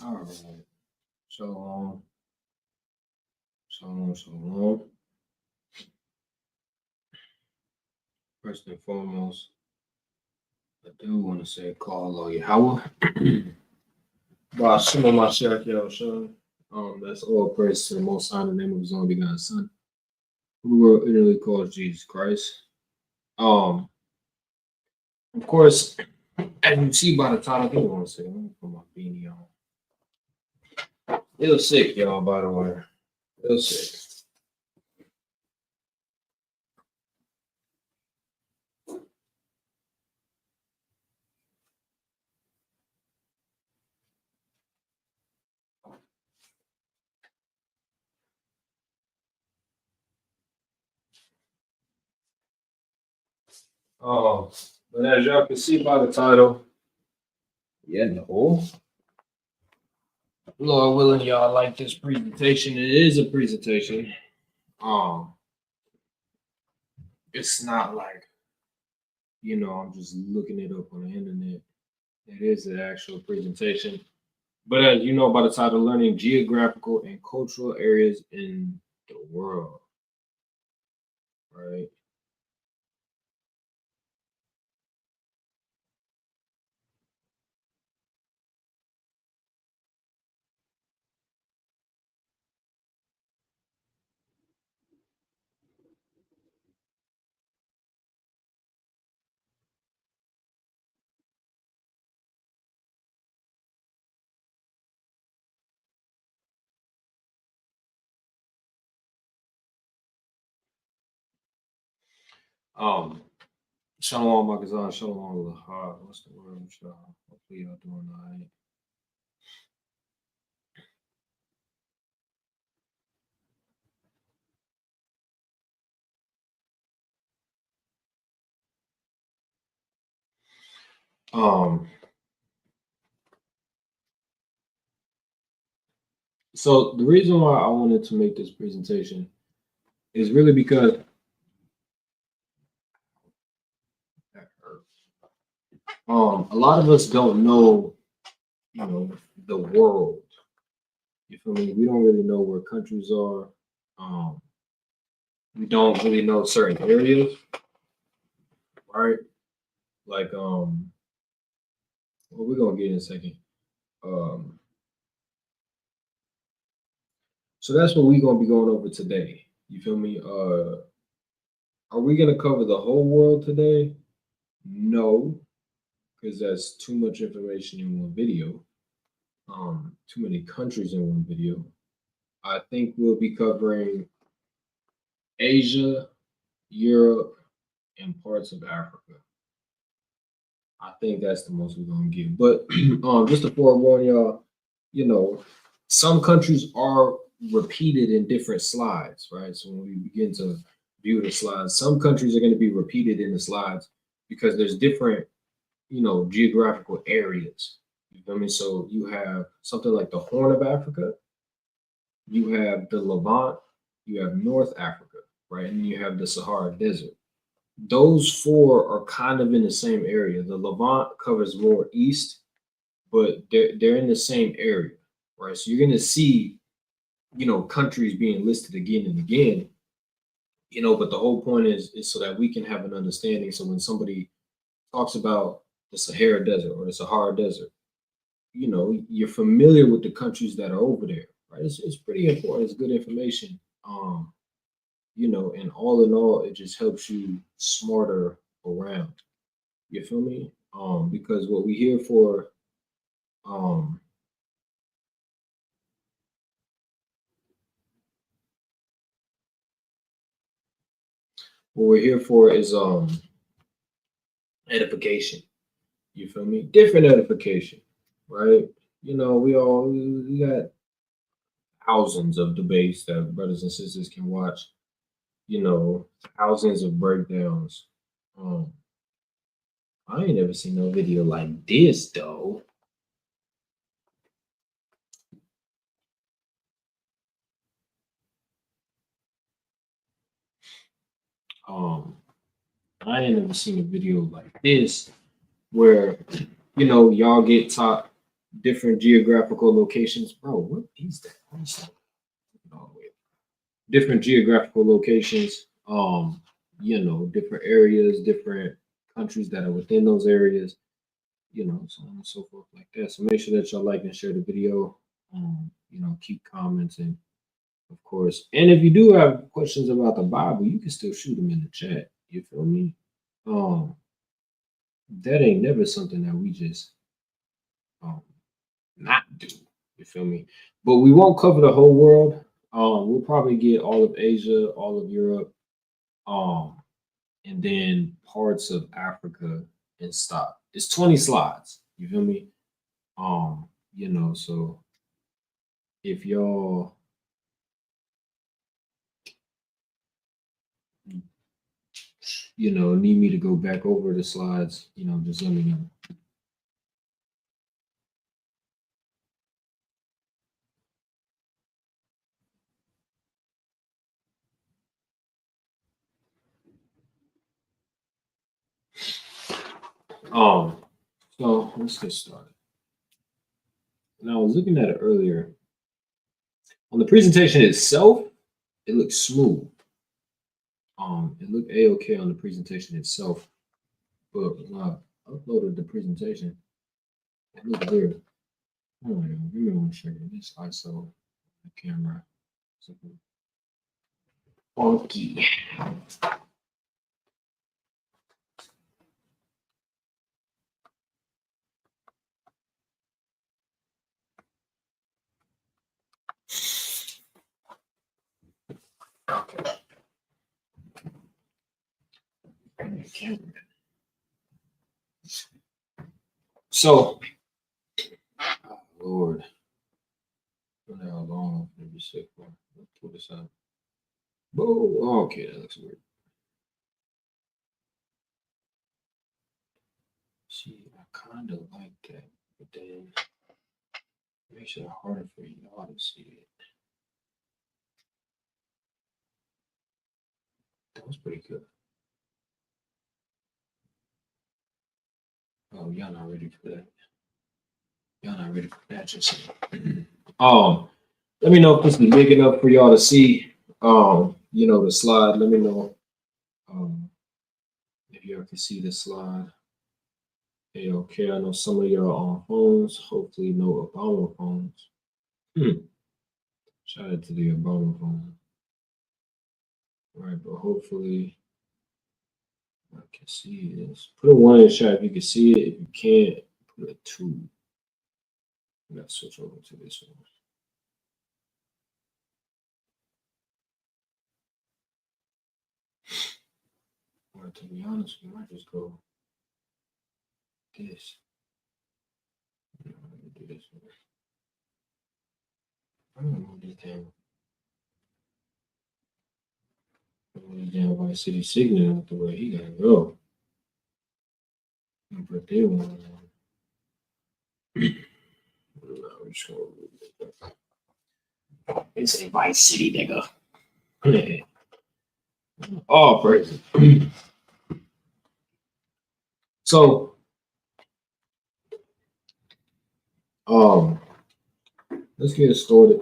All right. Shalom. Shalom. Shalom. First and foremost, I do want to say call Yahweh. By some of my Shaq Son. That's all praise to the Most High in the name of His only begotten Son, who were literally called Jesus Christ. Of course, as you see by the title, give me 1 second. Let me put my beanie on. Ill sick, y'all, by the way. Ill sick. But as y'all can see by the title, no. Lord willing, y'all like this presentation. It is a presentation. It's not like, I'm just looking it up on the internet. It is an actual presentation. But as you know by the title, learning geographical and cultural areas in the world, right? Shalom, Makazan, Shalom, Lahar. What's the word? Hopefully, y'all doing all right. So the reason why I wanted to make this presentation is really because a lot of us don't know, the world. You feel me? We don't really know where countries are. We don't really know certain areas, right? Like, well, we're gonna get in a second. So that's what we're gonna be going over today. You feel me? Are we gonna cover the whole world today? No, because that's too much information in one video. Too many countries in one video. I think we'll be covering Asia, Europe, and parts of Africa. I think that's the most we're gonna get. But just to forewarn y'all, some countries are repeated in different slides, right? So when we begin to view the slides, some countries are going to be repeated in the slides because there's different, geographical areas. You feel me? So you have something like the Horn of Africa, you have the Levant, you have North Africa, right? And you have the Sahara Desert. Those four are kind of in the same area. The Levant covers more east, but they're in the same area, right? So you're gonna see, countries being listed again and again, but the whole point is so that we can have an understanding. So when somebody talks about the Sahara Desert or the Sahara Desert, you're familiar with the countries that are over there, right? It's pretty important. It's good information. And all in all, it just helps you smarter around. You feel me? Because what we're here for, is edification. You feel me? Different edification, right? We got thousands of debates that brothers and sisters can watch. Thousands of breakdowns. I ain't never seen no video like this though. I ain't never seen a video like this where y'all get taught different geographical locations. Bro, what is that? What is that? All the way up. Different geographical locations. Different areas, different countries that are within those areas. So on and so forth like that. So make sure that y'all like and share the video. Keep commenting, of course. And if you do have questions about the Bible, you can still shoot them in the chat. You feel me? That ain't never something that we just not do. You feel me? But we won't cover the whole world. We'll probably get all of Asia, all of Europe, and then parts of Africa and stop. It's 20 slides. You feel me? So if y'all need me to go back over the slides, just let me know. So let's get started. Now I was looking at it earlier. On the presentation itself, it looks smooth. It looked a-okay on the presentation itself, but when I uploaded the presentation, it looked weird. Oh my God, give me 1 second. This ISO the camera. Funky. Okay. So, oh Lord, what how long? Maybe 6 more. Let's pull this out. Oh, okay, that looks weird. See, I kind of like that, but then it makes it harder for y'all to see it. That was pretty good. Oh, y'all not ready for that. Y'all not ready for that just let me know if this is big enough for y'all to see. The slide. Let me know if y'all can see the slide. Hey, okay. I know some of y'all on phones. Hopefully, no Obama phones. Shout out to the Obama phone. All right, but hopefully I can see this. Put a 1 in the chat if you can see it. If you can't, put a 2. Let's switch over to this one. Or to be honest, we might just go this. Do this one. I'm gonna move this down. Move this down by City Signal out the way he gotta go. And put that one on. No, we're just gonna move it. It's a Vice City, nigga. Oh, praise it. So, let's get started.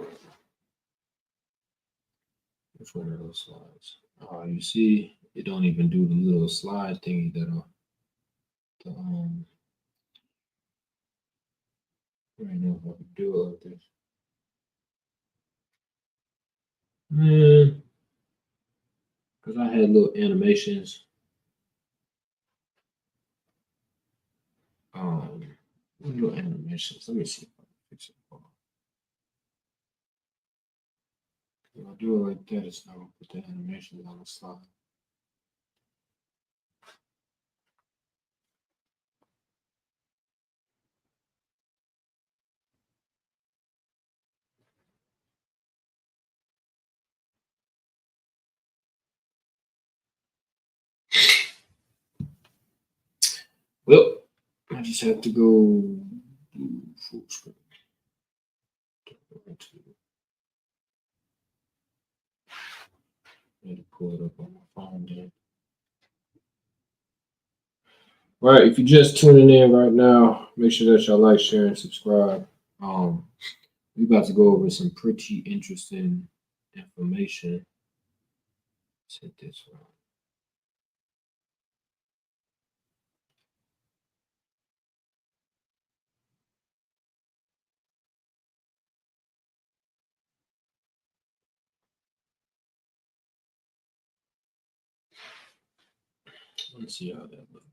Which one are those slides? You see, it don't even do the little slide thingy that right now if I can do it like this. Man, because I had little animations. Little animations. Let me see if I can fix it. If I do it like that, it's not gonna put the animations on the slide. Well, I just have to go do full screen. I need to pull it up on my phone there. Right, if you're just tuning in right now, make sure that y'all like, share, and subscribe. We about to go over some pretty interesting information. Let's hit this one. Let's see how that looks.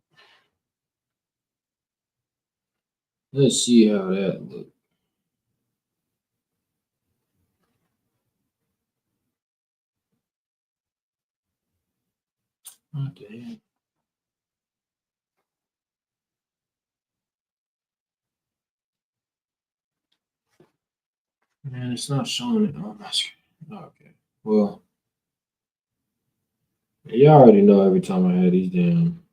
Let's see how that looks. What the heck? Man, it's not showing it on my screen. Okay. Well, you already know every time I had these damn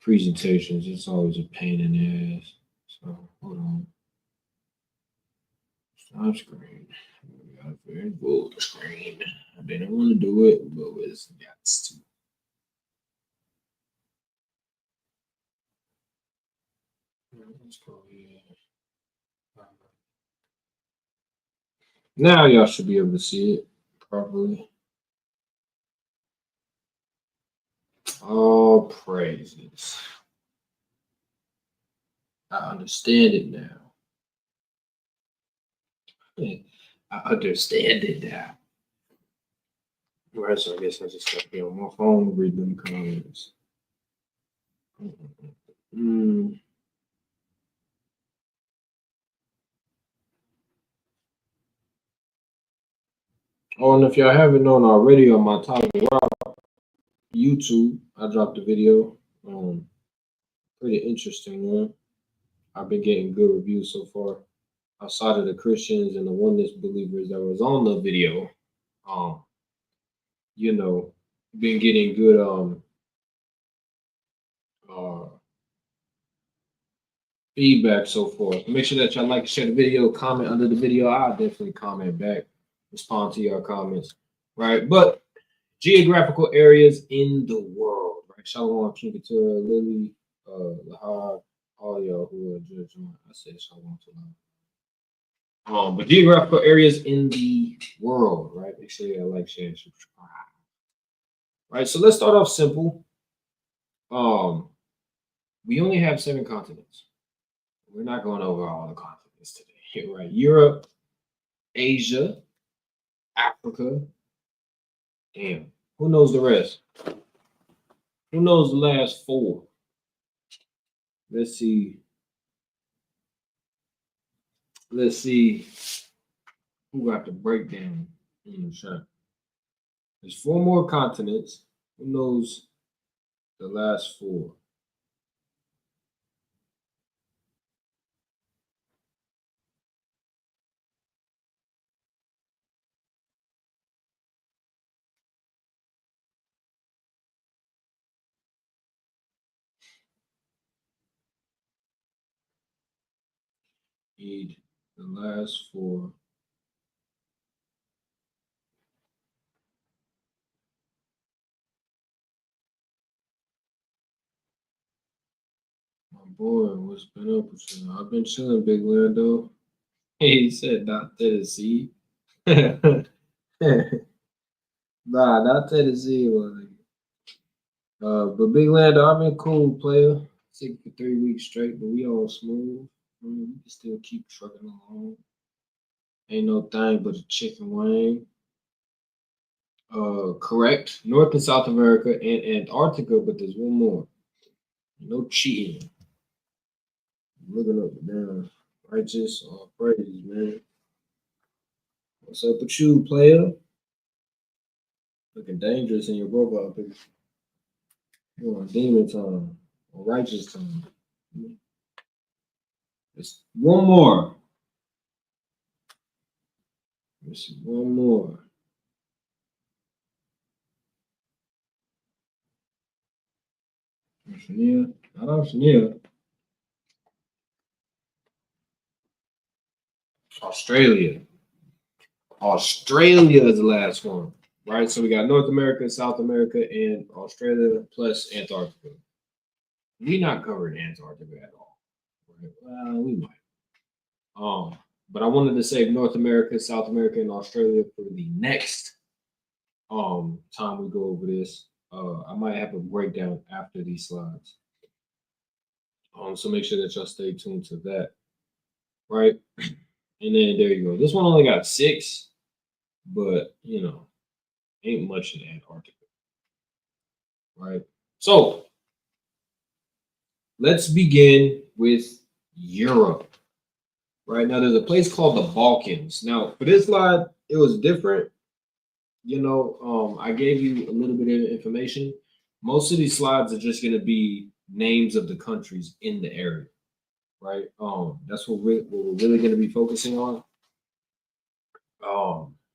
presentations, it's always a pain in the ass. So hold on. Stop screen. We got a very full screen. I didn't want to do it, but it's got to. Let's go here. Now y'all should be able to see it properly. All praises. I understand it now. I understand it now. Right, so I guess I just got to be on my phone reading the comments. Oh, and if y'all haven't known already, on my top YouTube, I dropped a video. Pretty interesting one. I've been getting good reviews so far. Outside of the Christians and the oneness believers that was on the video, you know, been getting good feedback so far. Make sure that y'all like, share the video, comment under the video. I'll definitely comment back, respond to your comments, right? But geographical areas in the world, right? Shalom, King Keturah, Lily, Lahab, all y'all who are judging. I said shalom to them. But geographical areas in the world, right? Make sure you like, share, and subscribe. Right, so let's start off simple. We only have 7 continents. We're not going over all the continents today, right? Europe, Asia, Africa. Damn, who knows the rest? Who knows the last 4? Let's see. Let's see who got the breakdown in the shot. There's 4 more continents. Who knows the last 4? Need the last 4. My boy, what's been up with you? I've been chilling, Big Lando. He said not Tennessee. Nah, not Tennessee. But Big Lando, I've been cool, player. Sick for 3 weeks straight, but we all smooth. We can still keep trucking along. Ain't no thing but a chicken wing. Correct. North and South America and Antarctica, but there's one more. No cheating. I'm looking up and down. Righteous all praises, man. What's up with you, player? Looking dangerous in your profile picture. You on demon time or righteous time. There's one more. There's one more. Oceania. Not Oceania. Australia. Australia is the last one, right? So we got North America, South America, and Australia plus Antarctica. We not covered Antarctica at all. Right? Well, we might. But I wanted to save North America, South America, and Australia for the next time we go over this. I might have a breakdown after these slides. So make sure that y'all stay tuned to that. Right. And then there you go. This one only got 6, but you know, ain't much in Antarctica. Right. So let's begin with Europe. Right now, there's a place called the Balkans. Now, for this slide, it was different. You know, I gave you a little bit of information. Most of these slides are just going to be names of the countries in the area, right? That's what we're really going to be focusing on.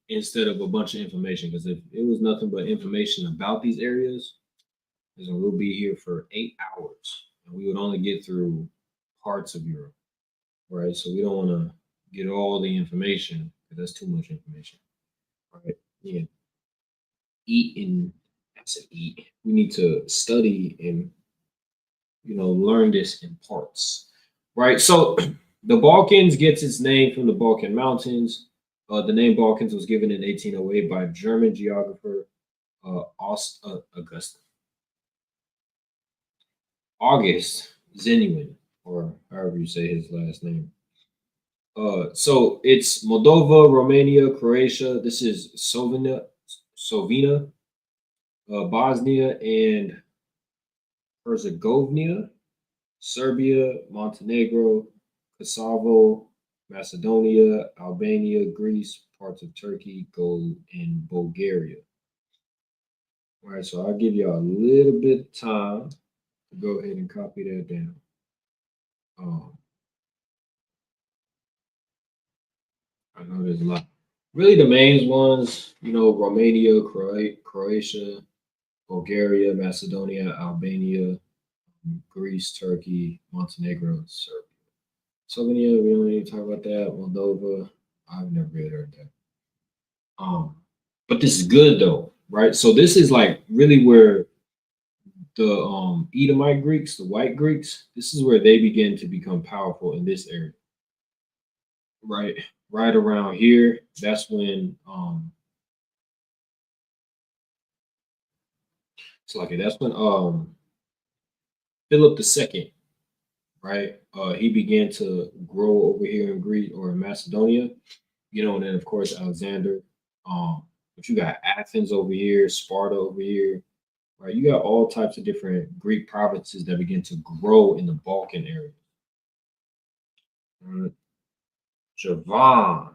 Instead of a bunch of information, because if it was nothing but information about these areas, then we'll be here for 8 hours, and we would only get through parts of Europe, right? So we don't want to get all the information because that's too much information, right? Yeah. Eat and I said eat. We need to study and learn this in parts, right? So the Balkans gets its name from the Balkan Mountains. The name Balkans was given in 1808 by German geographer August Zenuin, or however you say his last name. So it's Moldova, Romania, Croatia. This is Slovenia, Bosnia and Herzegovina, Serbia, Montenegro, Kosovo, Macedonia, Albania, Greece, parts of Turkey, and Bulgaria. All right, so I'll give y'all a little bit of time to go ahead and copy that down. I know there's a lot. Really, the main ones, Romania, Croatia, Bulgaria, Macedonia, Albania, Greece, Turkey, Montenegro, Serbia. Slovenia, we don't need to talk about that. Moldova, I've never really heard that. But this is good though, right? So this is like really where the Edomite Greeks, the white Greeks, this is where they begin to become powerful in this area. Right around here, that's when Philip II, right? He began to grow over here in Greece or in Macedonia, and then of course Alexander. But you got Athens over here, Sparta over here, right? You got all types of different Greek provinces that begin to grow in the Balkan area. Javan,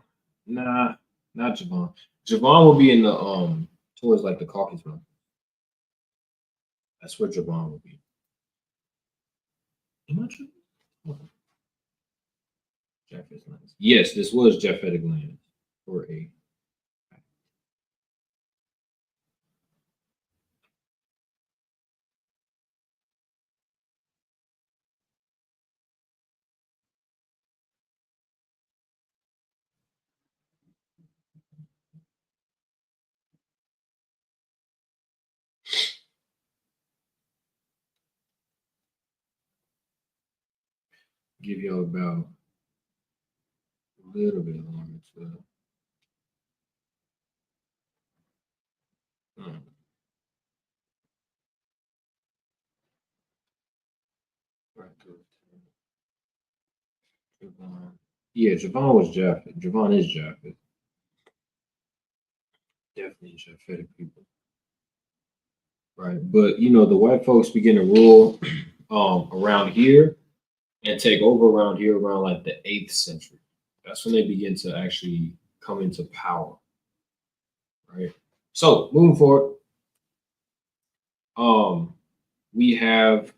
nah, not Javan. Javan will be in the towards like the Caucasus Mountains. That's where Javan will be. Am I true? Japhetic lands. Yes, this was Japhetic land for a. Give y'all about a little bit longer to. Javon. Yeah, Javon was Japhet. Javon is Japhet. Definitely Japhetic people. Right. But the white folks begin to rule around here and take over around here around like the 8th century. That's when they begin to actually come into power. Right. So moving forward, we have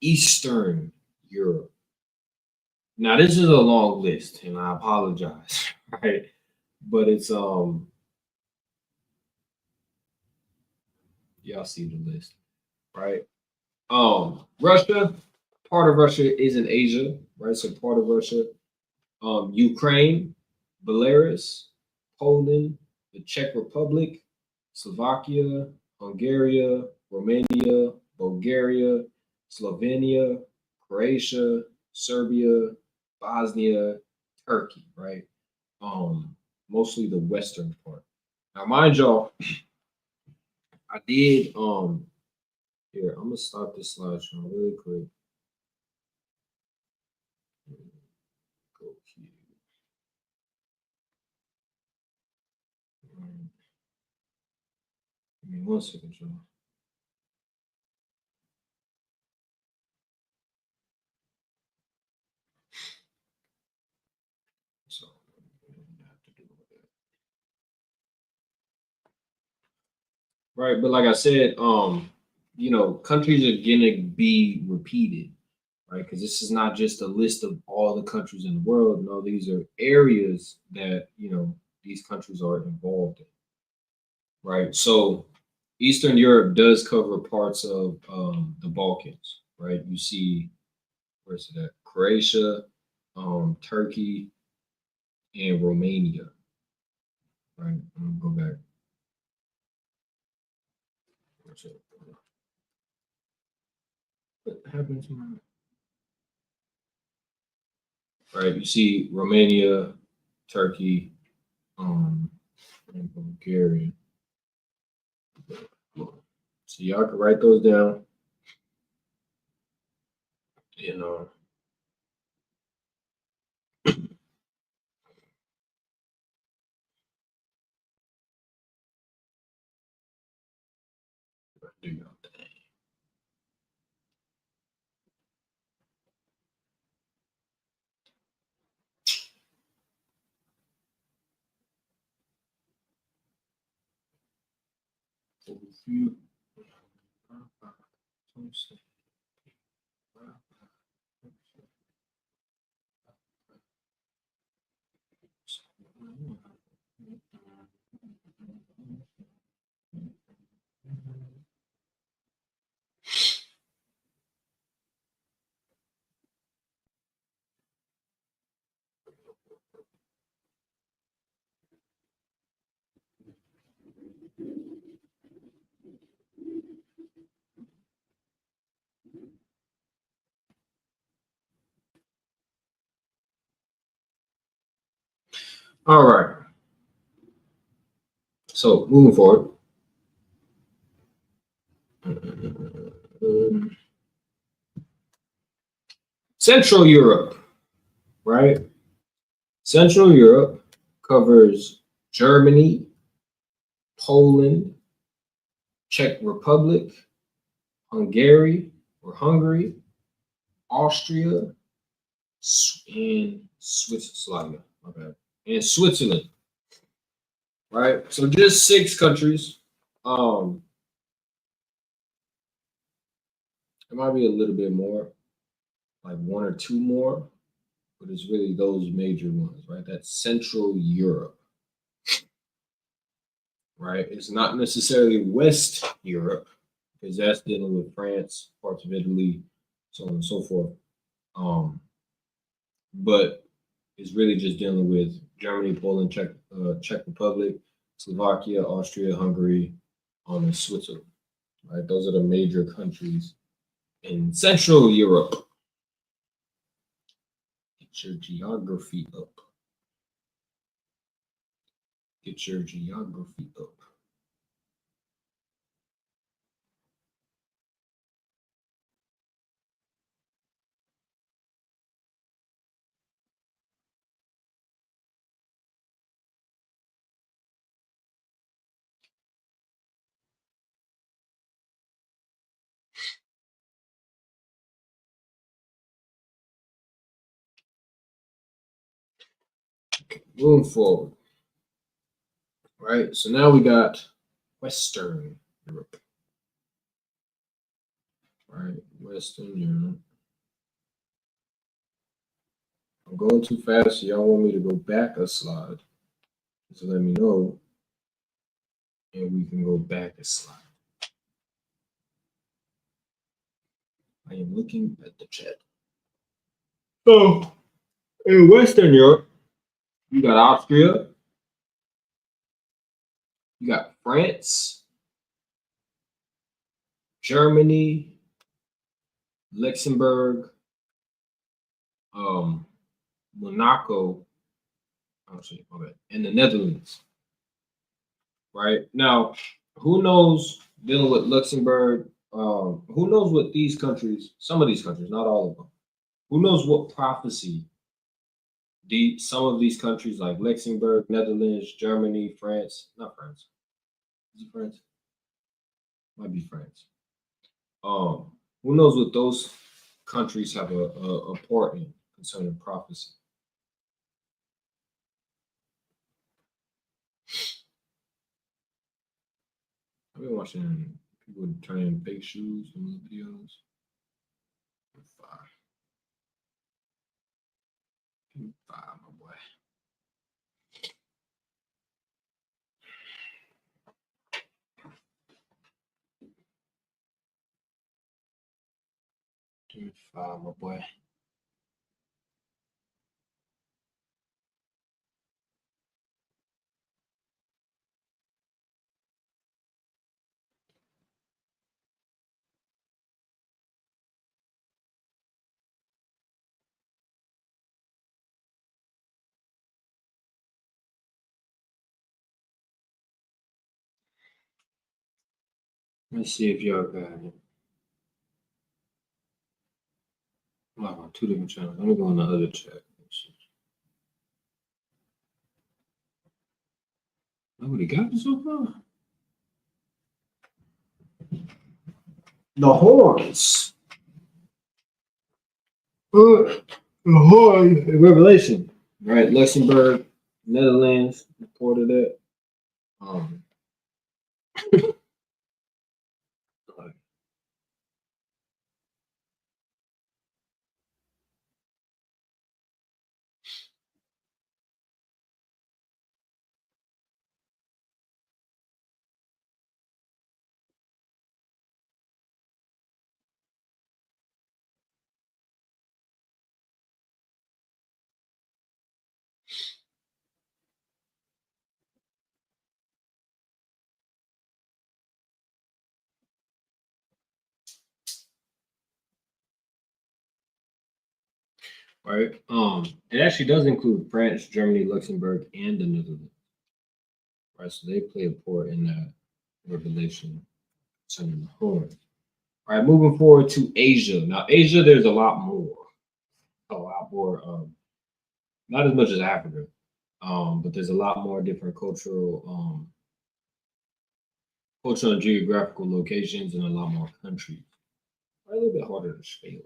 Eastern Europe. Now this is a long list, and I apologize, right? But it's y'all see the list, right? Russia, part of Russia is in Asia, right? So part of Russia, Ukraine, Belarus, Poland, the Czech Republic, Slovakia, Hungary, Romania, Bulgaria, Slovenia, Croatia, Serbia, Bosnia, Turkey, right? Mostly the western part. Now, mind y'all, I did here, I'm gonna stop this slideshow really quick. Go here. Give me 1 second, y'all. So have to do that. Right, but like I said, countries are gonna be repeated, right? Because this is not just a list of all the countries in the world. No, these are areas that these countries are involved in, right? So Eastern Europe does cover parts of the Balkans, right? You see, where's it at? Croatia, Turkey, and Romania, right? I'm gonna go back. What happened to my? Right, you see Romania, Turkey, and Bulgaria. So y'all can write those down. Do your thing. Overview. All right. So moving forward. Central Europe, right? Central Europe covers Germany, Poland, Czech Republic, Hungary, Austria, and Switzerland. Okay, and Switzerland. Right. So just 6 countries. It might be a little bit more, like 1 or 2 more, but it's really those major ones, right? That's Central Europe. Right. It's not necessarily West Europe, because that's dealing with France, parts of Italy, so on and so forth. But it's really just dealing with Germany, Poland, Czech Republic, Slovakia, Austria, Hungary, and Switzerland. Right, those are the major countries in Central Europe. Get your geography up. Get your geography up. Moving forward. Right, so now we got Western Europe. Right, Western Europe. I'm going too fast, so y'all want me to go back a slide. So let me know, and we can go back a slide. I am looking at the chat. So, in Western Europe, you got Austria, You got France, Germany, Luxembourg, Monaco, oh shit, my bad, and the Netherlands. Right now, who knows dealing with Luxembourg? Who knows what these countries? Some of these countries, not all of them. Who knows what prophecy some of these countries like Luxembourg, Netherlands, Germany, France, not France. Is it France? Might be France. Who knows what those countries have a important concerning prophecy? I've been watching people turning fake shoes in the videos. Five, my boy. Five, my boy. Let's see if y'all got it. I'm on two different channels. Let me go on the other chat. Nobody got it so far. The horns. The horn in Revelation. Right, Luxembourg, Netherlands, reported that. Right. It actually does include France, Germany, Luxembourg, and the Netherlands. Right. So they play a part in that revelation concerning the horn. All right, moving forward to Asia. Now, Asia, there's a lot more. A lot more. Not as much as Africa. But there's a lot more different cultural and geographical locations and a lot more countries. A little bit harder to spell.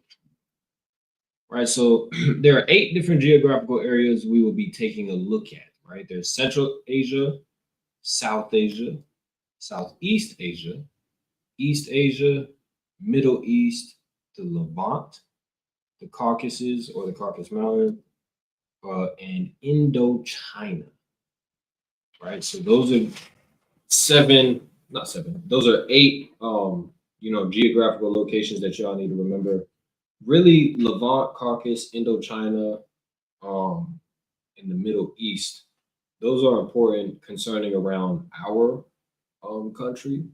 Right, so there are 8 different geographical areas we will be taking a look at. Right, there's Central Asia, South Asia, Southeast Asia, East Asia, Middle East, the Levant, the Caucasus or the Caucasus Mountain, and Indochina. Right, so those are 7, not 7. Those are 8, geographical locations that y'all need to remember. Really, Levant, Caucasus, Indochina, in the Middle East. Those are important concerning around our country,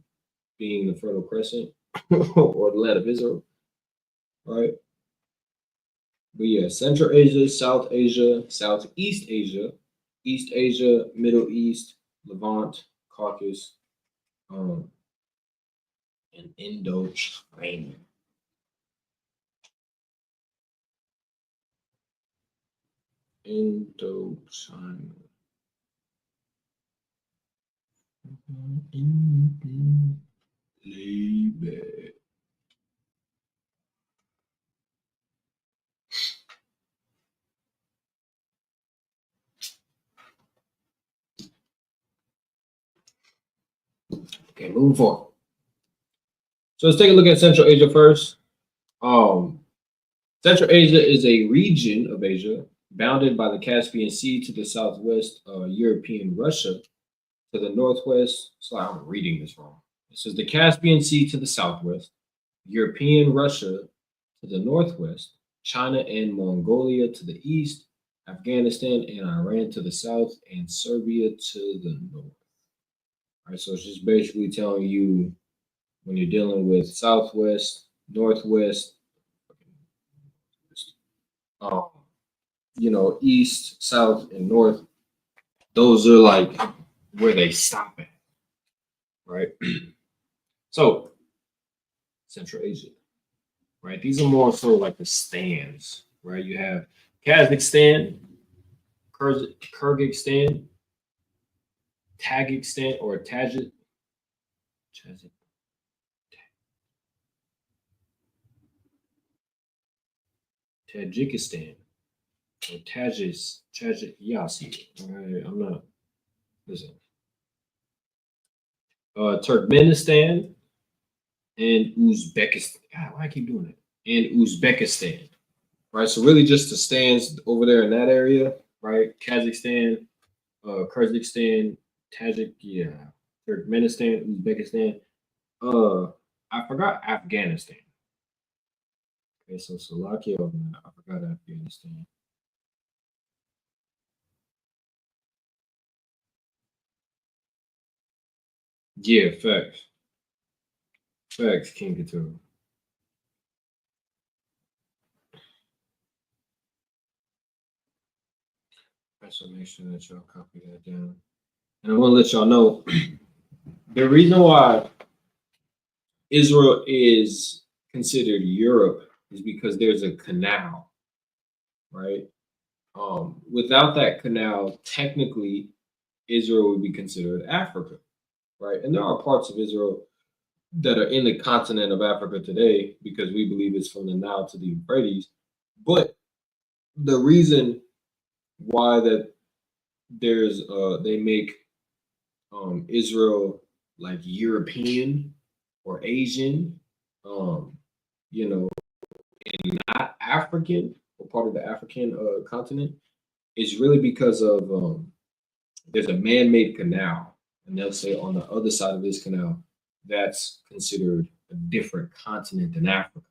being the Fertile Crescent or the land of Israel, right? But yeah, Central Asia, South Asia, Southeast Asia, East Asia, Middle East, Levant, Caucasus, and Indochina. Indochina. Baby. Okay, moving forward. So let's take a look at Central Asia first. Central Asia is a region of Asia bounded by the Caspian Sea to the southwest, European Russia to the northwest. So I'm reading this wrong. It says the Caspian Sea to the southwest, European Russia to the northwest, China and Mongolia to the east, Afghanistan and Iran to the south, and Serbia to the north. Right, so it's just basically telling you when you're dealing with southwest, northwest, um, east, south, and north. Those are like where they stop at, right? So Central Asia, right? These are more so like the stands, right? You have Kazakhstan, Kyrgyzstan, Tajikistan, or Tajikistan, or Tajik. Right, I'm not. Listen. Turkmenistan and Uzbekistan. God, why I keep doing it? And Uzbekistan, right? So really, just the stands over there in that area, right? Kazakhstan, Kyrgyzstan, Turkmenistan, Uzbekistan. I forgot Afghanistan. Okay, so Slovakia, I forgot Afghanistan. Yeah, facts. Facts, King Couture. Right, so make sure that y'all copy that down. And I want to let y'all know the reason why Israel is considered Europe is because there's a canal, right? Without that canal, technically, Israel would be considered Africa, right? And there are parts of Israel that are in the continent of Africa today because we believe it's from the Nile to the Euphrates. But the reason why that they make Israel like European or Asian, um, and not African or part of the African continent is really because of there's a man-made canal, and they'll say on the other side of this canal that's considered a different continent than Africa,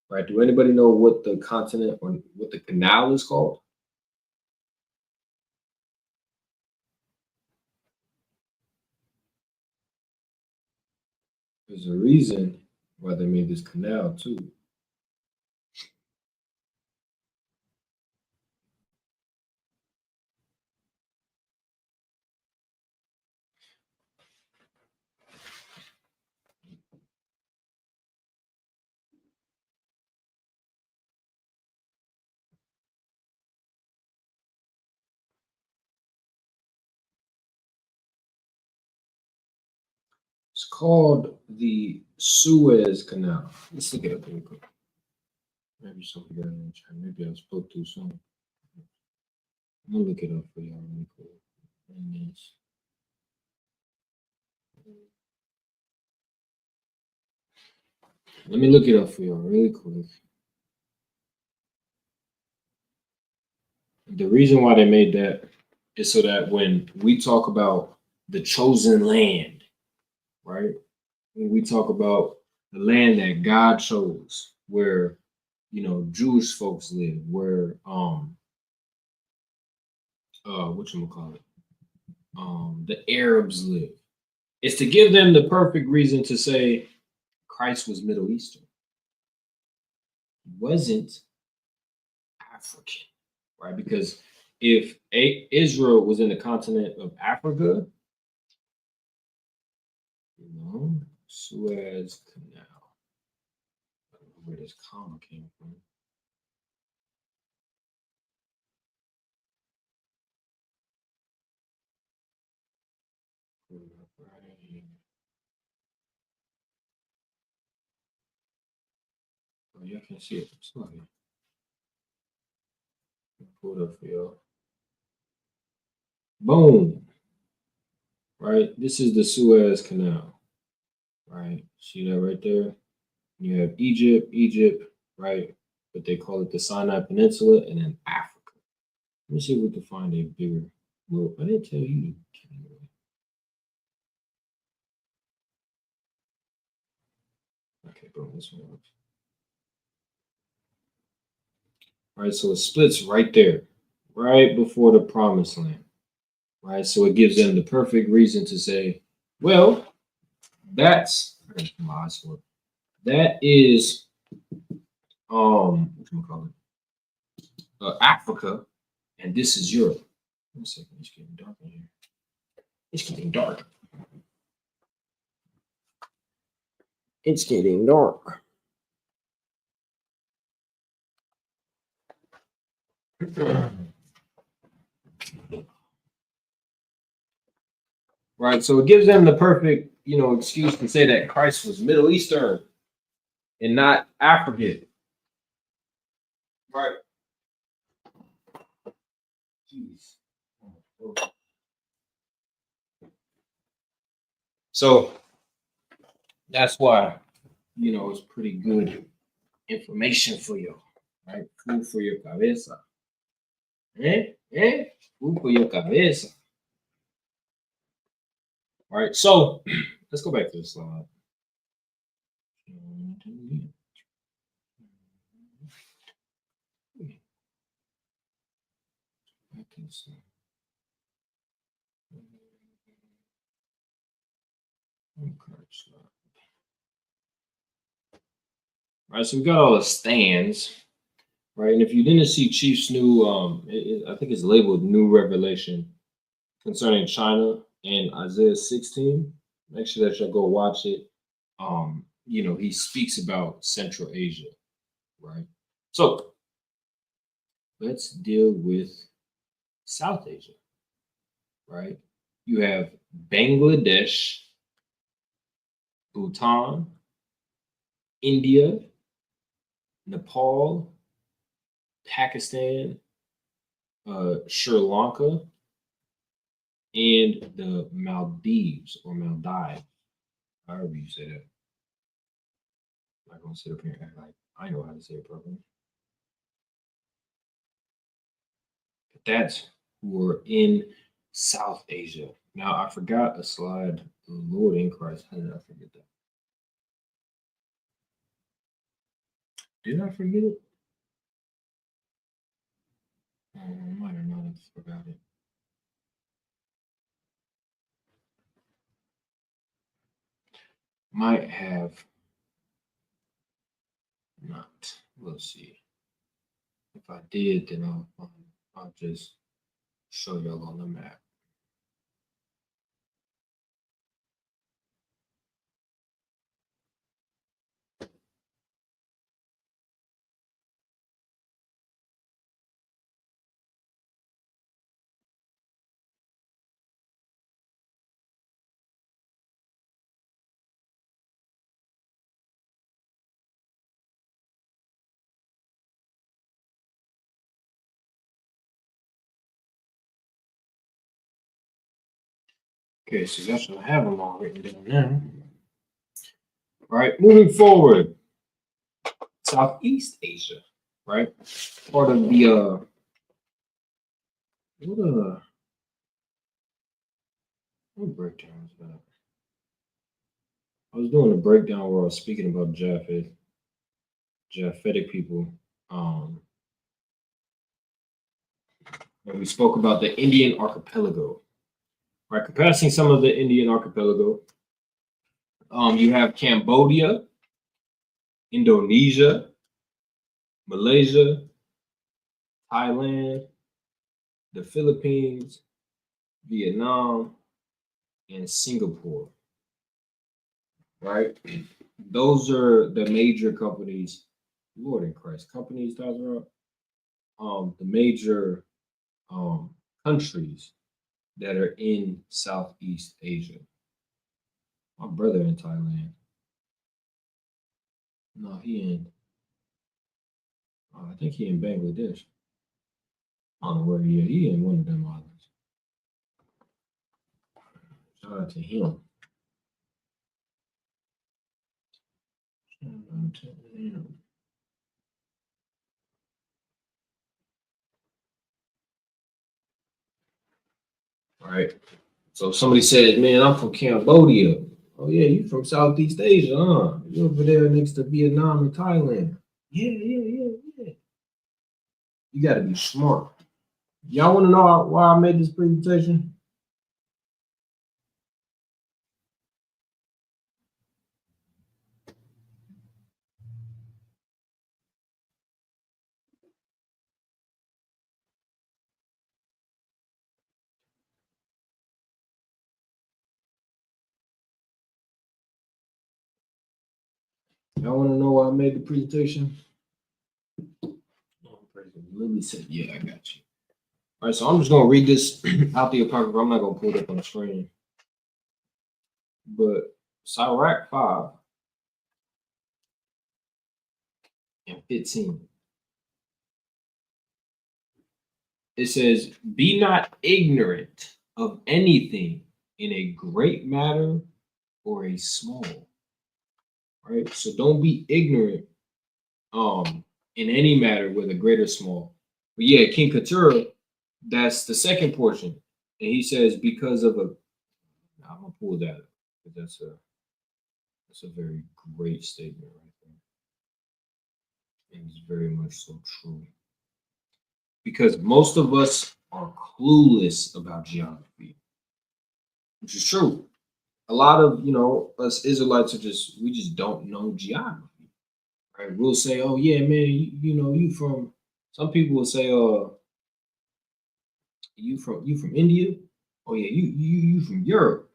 right? Do anybody know what the continent or what the canal is called? There's a reason why they made this canal too. It's called the Suez Canal. Let's look it up real quick. Maybe something got in the chat. Maybe I spoke too soon. I'm gonna look it up for y'all really quick. Let me look it up for y'all really quick. The reason why they made that is so that when we talk about the chosen land, right? When we talk about the land that God chose, where Jewish folks live, where whatchamacallit, the Arabs live. It's to give them the perfect reason to say Christ was Middle Eastern. He wasn't African, right? Because if Israel was in the continent of Africa, Suez Canal. I don't know where this comma came from. Oh, y'all can see it. Sorry. Pull it up for y'all. Boom. Right? This is the Suez Canal. Right? See that right there? You have Egypt, right? But they call it the Sinai Peninsula, and then Africa. Let me see if we can find a bigger. Well, I didn't tell you. Okay, bro, this one works. All right, so it splits right there, right before the promised land. Right, so it gives them the perfect reason to say, Well, that's that is what you call it? Africa, and this is Europe. One second, it's getting dark in here. It's getting dark. It's getting dark. Right, so it gives them the perfect, excuse to say that Christ was Middle Eastern and not African. Right. Jeez. So that's why, it's pretty good information for you, right? Food for your cabeza. Food for your cabeza. All right, so let's go back to the slide. All right, so we got all the stands, right? And if you didn't see Chief's new, I think it's labeled New Revelation concerning China and Isaiah 16. Make sure that y'all go watch it. He speaks about Central Asia, right? So let's deal with South Asia, right? You have Bangladesh, Bhutan, India, Nepal, Pakistan, Sri Lanka, and the Maldives or Maldives, however you say that. I'm not gonna sit up here and act like I know how to say it properly. But that's who are in South Asia. Now I forgot a slide. Lord in Christ, how did I forget that? Did I forget it? I might have not forgot it. Might have not. We'll see. If I did, then I'll just show y'all on the map. Okay, so that's what I have them all written down now. All right, moving forward, Southeast Asia, right? Part of the what breakdown is that? I was doing a breakdown where I was speaking about Japhetic people. And we spoke about the Indian archipelago, right? Comparing some of the Indian archipelago, you have Cambodia, Indonesia, Malaysia, Thailand, the Philippines, Vietnam, and Singapore, right? Those are the major companies. Lord in Christ, companies, the major countries that are in Southeast Asia. My brother in Thailand. No, I think he in Bangladesh. I don't know where he is. He in one of them islands. Shout out to him. Shout out to him. All right. So if somebody says, man, I'm from Cambodia. Oh, yeah, you from Southeast Asia, huh? You over there next to Vietnam and Thailand. Yeah. You got to be smart. Y'all want to know why I made this presentation? Y'all want to know why I made the presentation? Lily said, yeah, I got you. All right, so I'm just going to read this out the apocrypha. I'm not going to pull it up on the screen. But Sirach 5 and 15. It says, be not ignorant of anything in a great matter or a small. Right? So don't be ignorant in any matter, whether great or small. But yeah, King Keturah, that's the second portion. And he says, because of a, I'm gonna pull that up, because that's a very great statement right there. And it's very much so true. Because most of us are clueless about geography, which is true. A lot of, us Israelites we just don't know geography. Right? We'll say, oh yeah, man, you from, some people will say, you from India? Oh yeah, you from Europe.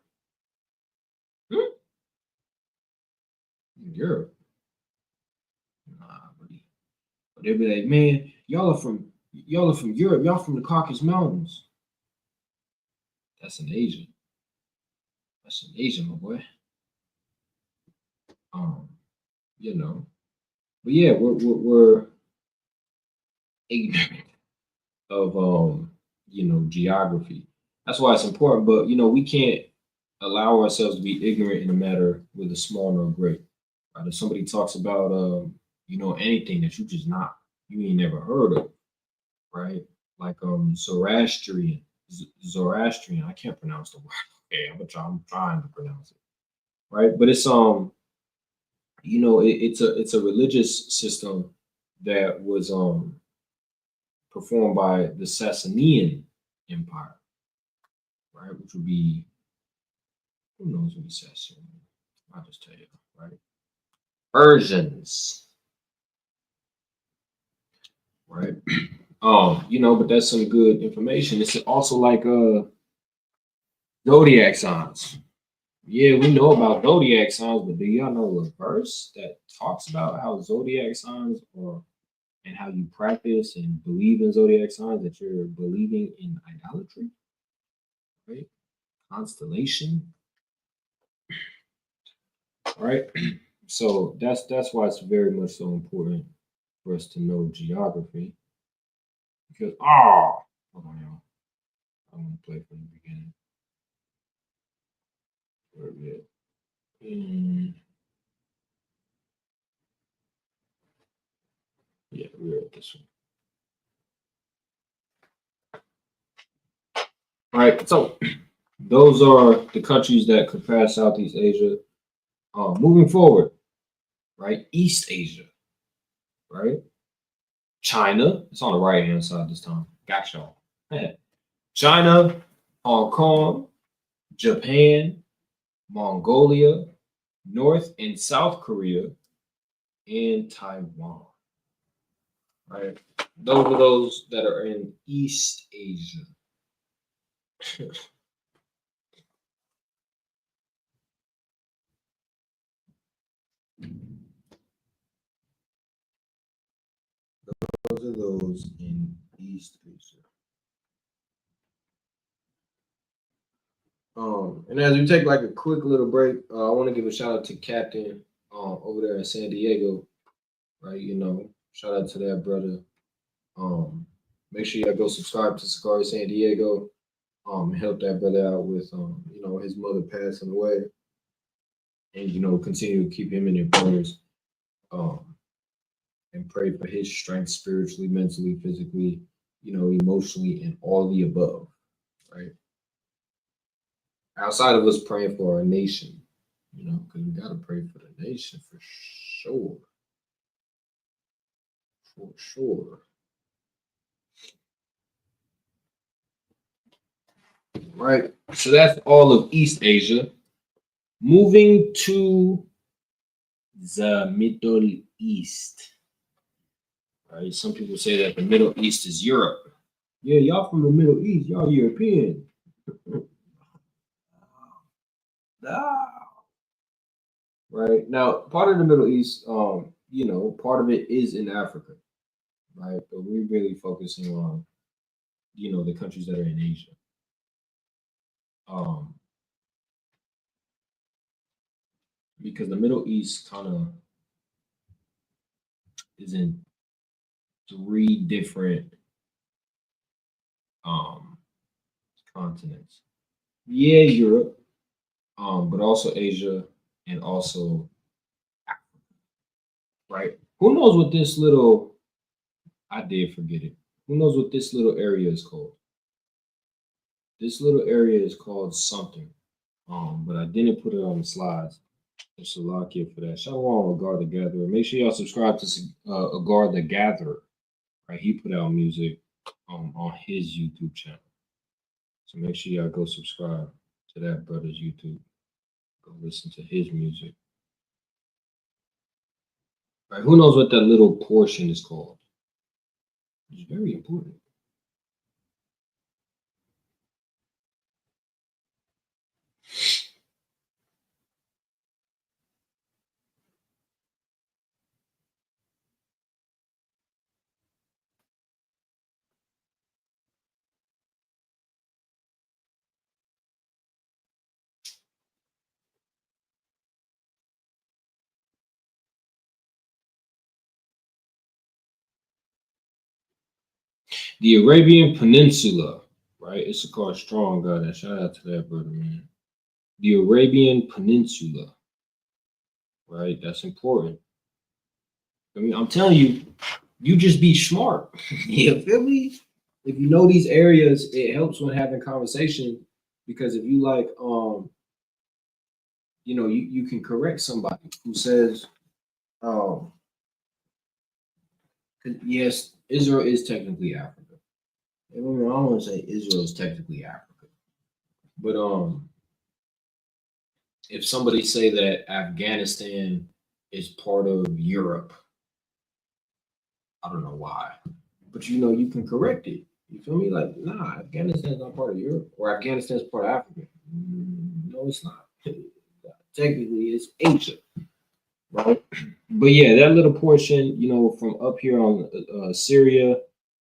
Europe. Nah, buddy. But they'll be like, man, y'all are from Europe, y'all from the Caucasus Mountains. That's in Asia. That's in Asia, my boy. You know. But yeah, we're ignorant of geography. That's why it's important. But we can't allow ourselves to be ignorant in a matter whether small nor great. Right? If somebody talks about anything that you ain't never heard of, right? Like Zoroastrian. I can't pronounce the word. Okay, I'm trying to pronounce it. Right? But it's it's a religious system that was performed by the Sasanian Empire, right? Which would be, who knows what the Sasanian? I'll just tell you, right? Persians, right? But that's some good information. It's also like zodiac signs. Yeah, we know about zodiac signs, but do y'all know a verse that talks about how zodiac signs are and how you practice and believe in zodiac signs, that you're believing in idolatry, right? Constellation, right? So that's why it's very much so important for us to know geography. Because hold on, y'all. I'm gonna play from the beginning. Where we at? Yeah, we're at this one. All right, so those are the countries that comprise Southeast Asia. Moving forward, right? East Asia, right? China, it's on the right hand side this time. Got y'all. China, Hong Kong, Japan, Mongolia, North and South Korea, and Taiwan. Right? Those are those that are in East Asia. Those are those in East Asia. And as we take like a quick little break, I want to give a shout out to Captain over there in San Diego. Right, shout out to that brother. Make sure y'all go subscribe to SICARRI San Diego. Help that brother out with his mother passing away. And continue to keep him in your prayers. And pray for his strength spiritually, mentally, physically, emotionally, and all the above. Right. Outside of us praying for our nation, because we gotta pray for the nation for sure. For sure. Right. So that's all of East Asia. Moving to the Middle East. Right. Some people say that the Middle East is Europe. Yeah, y'all from the Middle East, y'all European. right? Now, part of the Middle East, part of it is in Africa, right? But we're really focusing on, the countries that are in Asia. Um, because the Middle East kind of is in three different um continents. Yeah, Europe, but also Asia and also Africa, right? Who knows what this little I did forget it. Who knows what this little area is called? This little area is called something. But I didn't put it on the slides. There's a lock here for that. Shalom, Agar the Gatherer. Make sure y'all subscribe to Agar the Gatherer. Right, he put out music on his YouTube channel. So make sure y'all go subscribe to that brother's YouTube. Go listen to his music. Right, who knows what that little portion is called? It's very important. The Arabian Peninsula, right? It's called Strong Guy. That shout out to that brother, man. The Arabian Peninsula, right? That's important. I mean, I'm telling you, you just be smart. You feel me? If you know these areas, it helps when having conversation because if you like, you can correct somebody who says, um, yes, Israel is technically Africa. I don't want to say Israel is technically Africa, but if somebody say that Afghanistan is part of Europe, I don't know why, but you can correct it. You feel me? Like, nah, Afghanistan's not part of Europe, or Afghanistan's part of Africa. No, it's not. Technically, it's Asia, right? But yeah, that little portion, from up here on Syria,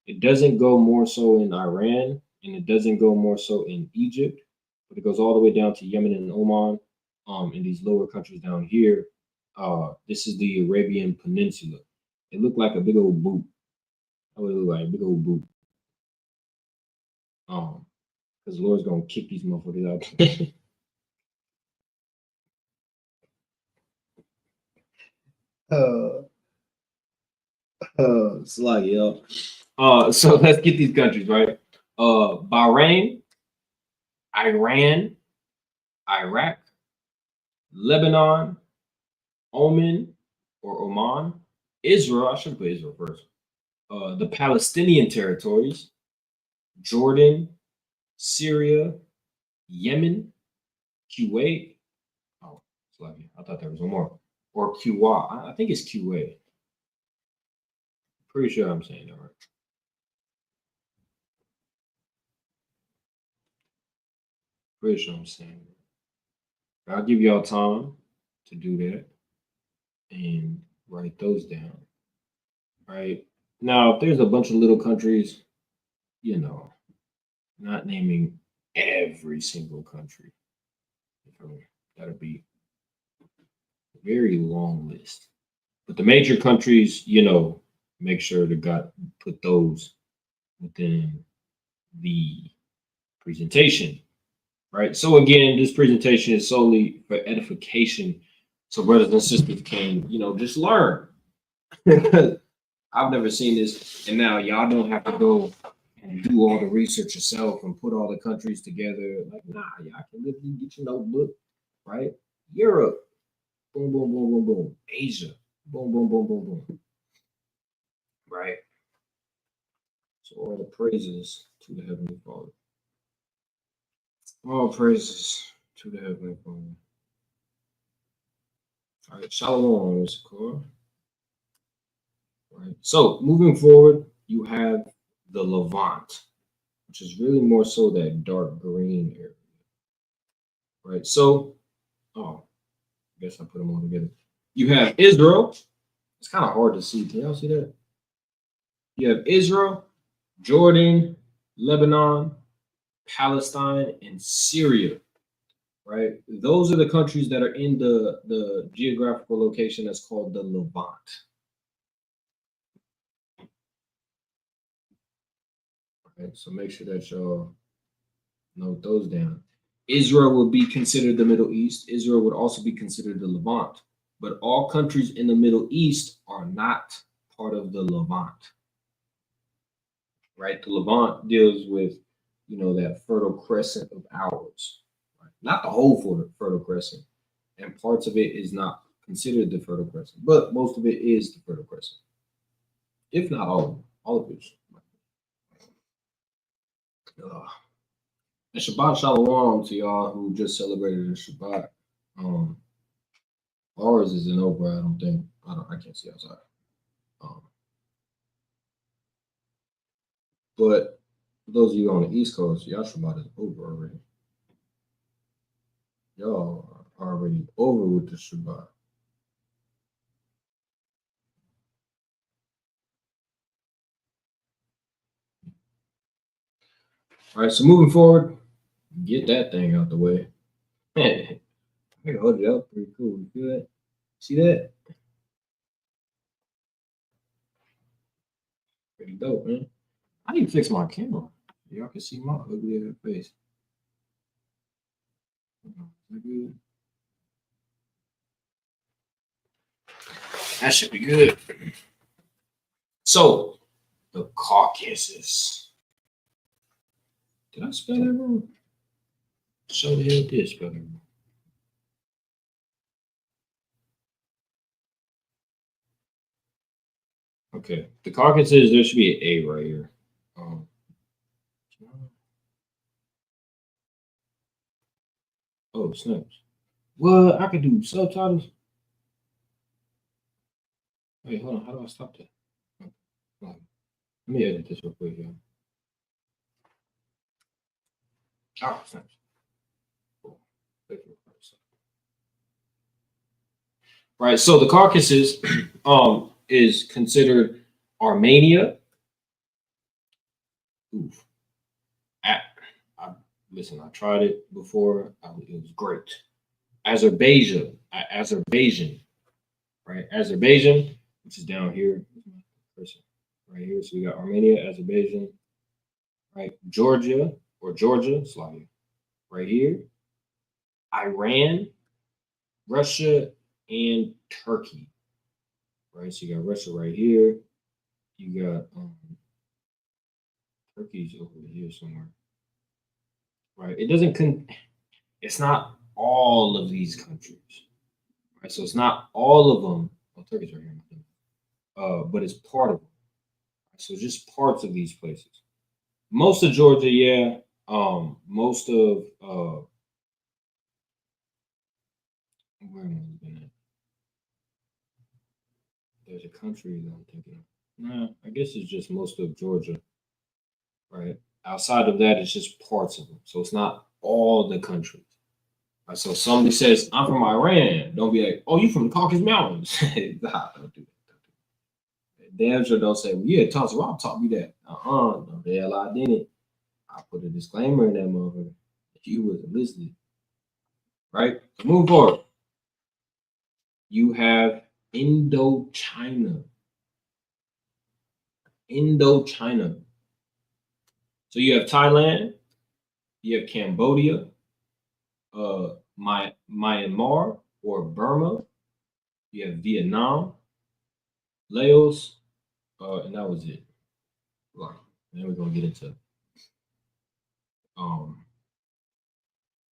it doesn't go more so in Iran, and it doesn't go more so in Egypt, but it goes all the way down to Yemen and Oman, in these lower countries down here. This is the Arabian Peninsula. It looked like a big old boot. That would look like a big old boot. Because the Lord's gonna kick these motherfuckers out. Slag, yo. So let's get these countries right. Bahrain, Iran, Iraq, Lebanon, Oman or Oman, Israel. I should put Israel first. The Palestinian territories, Jordan, Syria, Yemen, Kuwait. Oh, Slag, I thought there was one more. Or QA. I think it's QA. Pretty sure I'm saying that right. Pretty sure I'm saying that. I'll give y'all time to do that and write those down. Right now, if there's a bunch of little countries, not naming every single country, that'll be a very long list. But the major countries, make sure to put those within the presentation. Right. So again, this presentation is solely for edification. So brothers and sisters can, just learn. I've never seen this. And now y'all don't have to go and do all the research yourself and put all the countries together. Like, nah, y'all can literally get your notebook, right? Europe, boom, boom, boom, boom, boom. Asia, boom, boom, boom, boom, boom. Right. So all the praises to the Heavenly Father. All praises to the Heavenly Father. All right, Shalom, Mr. Core. Right. So moving forward, you have the Levant, which is really more so that dark green area. Right. So, got guess I put them all together. You have Israel. It's kind of hard to see. Can y'all see that? You have Israel, Jordan, Lebanon, Palestine, and Syria. Right? Those are the countries that are in the geographical location that's called the Levant. Right? So make sure that y'all note those down. Israel would be considered the Middle East. Israel would also be considered the Levant. But all countries in the Middle East are not part of the Levant. Right? The Levant deals with, that Fertile Crescent of ours. Right? Not the whole Fertile Crescent. And parts of it is not considered the Fertile Crescent, but most of it is the Fertile Crescent. If not all of it. And Shabbat Shalom to y'all who just celebrated the Shabbat. Ours isn't over, I don't think. I can't see outside. But for those of you on the East Coast, y'all Shabbat is over already. Y'all are already over with the Shabbat. All right, so moving forward, get that thing out the way. I can hold it up pretty cool. You feel that? See that? Pretty dope, man. I need to fix my camera. Y'all can see my ugly ass face. That should be good. So, the Caucasus. Did I spell that wrong? So the hell did spell that wrong. Okay, the Caucasus, there should be an A right here. Oh, snaps. Well, I could do subtitles. Wait, hold on. How do I stop that? Let me edit this real quick, y'all. Oh, snaps. Cool. Right, so the Caucasus is considered Armenia. Oof. Listen, I tried it before. It was great. Azerbaijan, right? Azerbaijan, which is down here, right here. So we got Armenia, Azerbaijan, right? Georgia, Slavia, right here. Iran, Russia, and Turkey, right? So you got Russia right here. You got Turkey's over here somewhere, right? It's not all of these countries, right? So it's not all of them. Oh, Turkey's right here, but it's part of them. So just parts of these places. Most of Georgia, yeah. Most of where am I looking at? There's a country that I'm thinking of. Nah, I guess it's just most of Georgia, right? Outside of that, it's just parts of them. So it's not all the countries. Right, so somebody says, I'm from Iran. Don't be like, oh, you from the Caucasus Mountains. Nah, don't do that. Damn sure don't say, well, yeah, Thompson Rob taught me that. No, the hell I didn't. I put a disclaimer in that motherfucker. If you wasn't listening. Right? So move forward. You have Indochina. So you have Thailand, you have Cambodia, Myanmar or Burma, you have Vietnam, Laos, and that was it. Right. And then we're gonna get into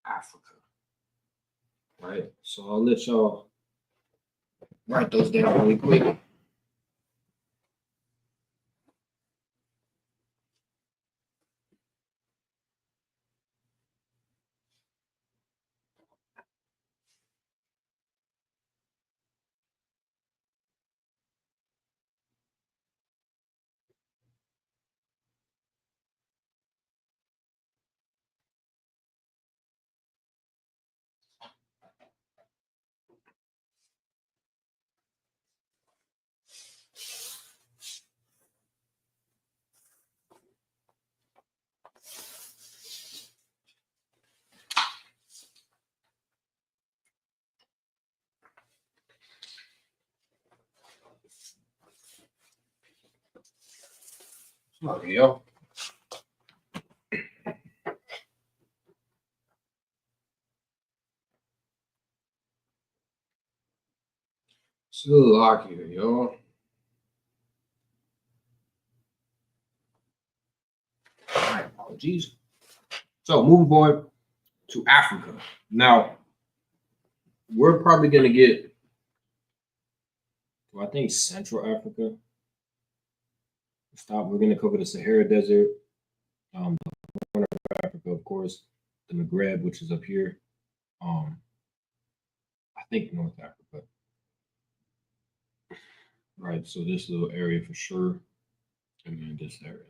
Africa. Right. So I'll let y'all write those down really quick. Okay, y'all. It's a little hot here, y'all. My apologies. So moving forward to Africa. Now, we're probably gonna get, well, I think Central Africa. Stop. We're gonna cover the Sahara Desert, the Horn of Africa, of course, the Maghreb, which is up here. I think North Africa. Right. So this little area for sure, and then this area.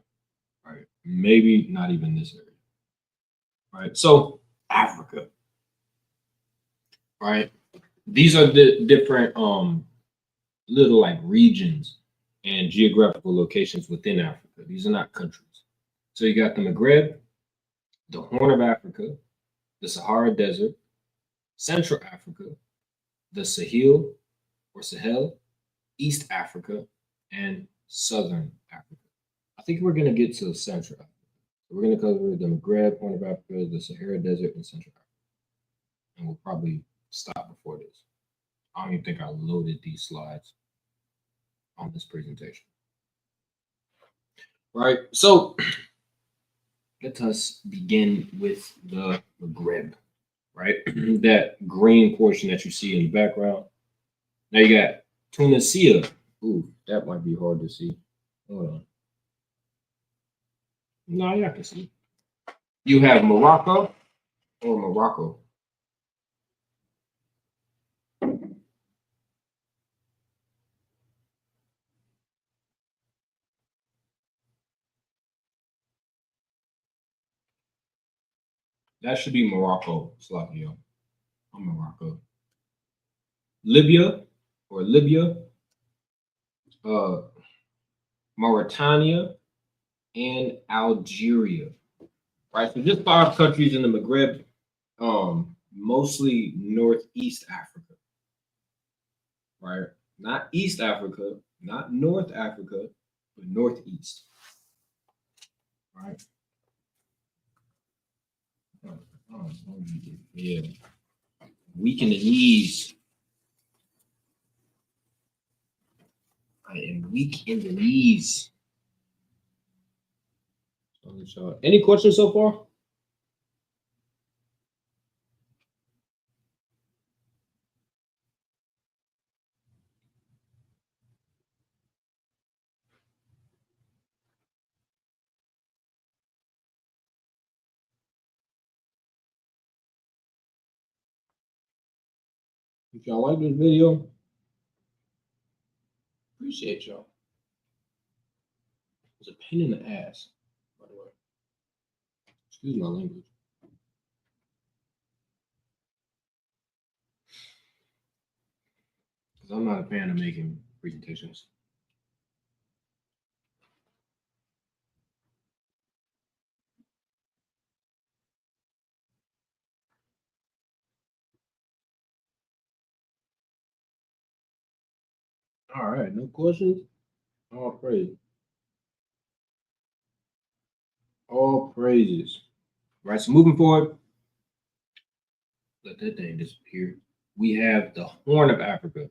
Right. Maybe not even this area. Right. So Africa. Right. These are the different little like regions and geographical locations within Africa. These are not countries. So you got the Maghreb, the Horn of Africa, the Sahara Desert, Central Africa, the Sahel or Sahel, East Africa, and Southern Africa. I think we're going to get to Central Africa. So we're going to cover the Maghreb, Horn of Africa, the Sahara Desert, and Central Africa. And we'll probably stop before this. I don't even think I loaded these slides on this presentation. Right, so let us begin with the Maghreb, right? That green portion that you see in the background. Now you got Tunisia. Ooh, that might be hard to see. Hold on. No, yeah, I can see. You have Morocco or Morocco. That should be Morocco, Slavio. I'm Morocco. Libya or Libya, Mauritania, and Algeria. Right, so just 5 countries in the Maghreb, mostly Northeast Africa. Right, not East Africa, not North Africa, but Northeast. Right. Yeah. Weak in the knees. I am weak in the knees. Any questions so far? If y'all like this video, appreciate y'all. It's a pain in the ass, by the way. Excuse my language. Because I'm not a fan of making presentations. All right, no questions? All praise. All praises. Right, so moving forward, let that thing disappear. We have the Horn of Africa.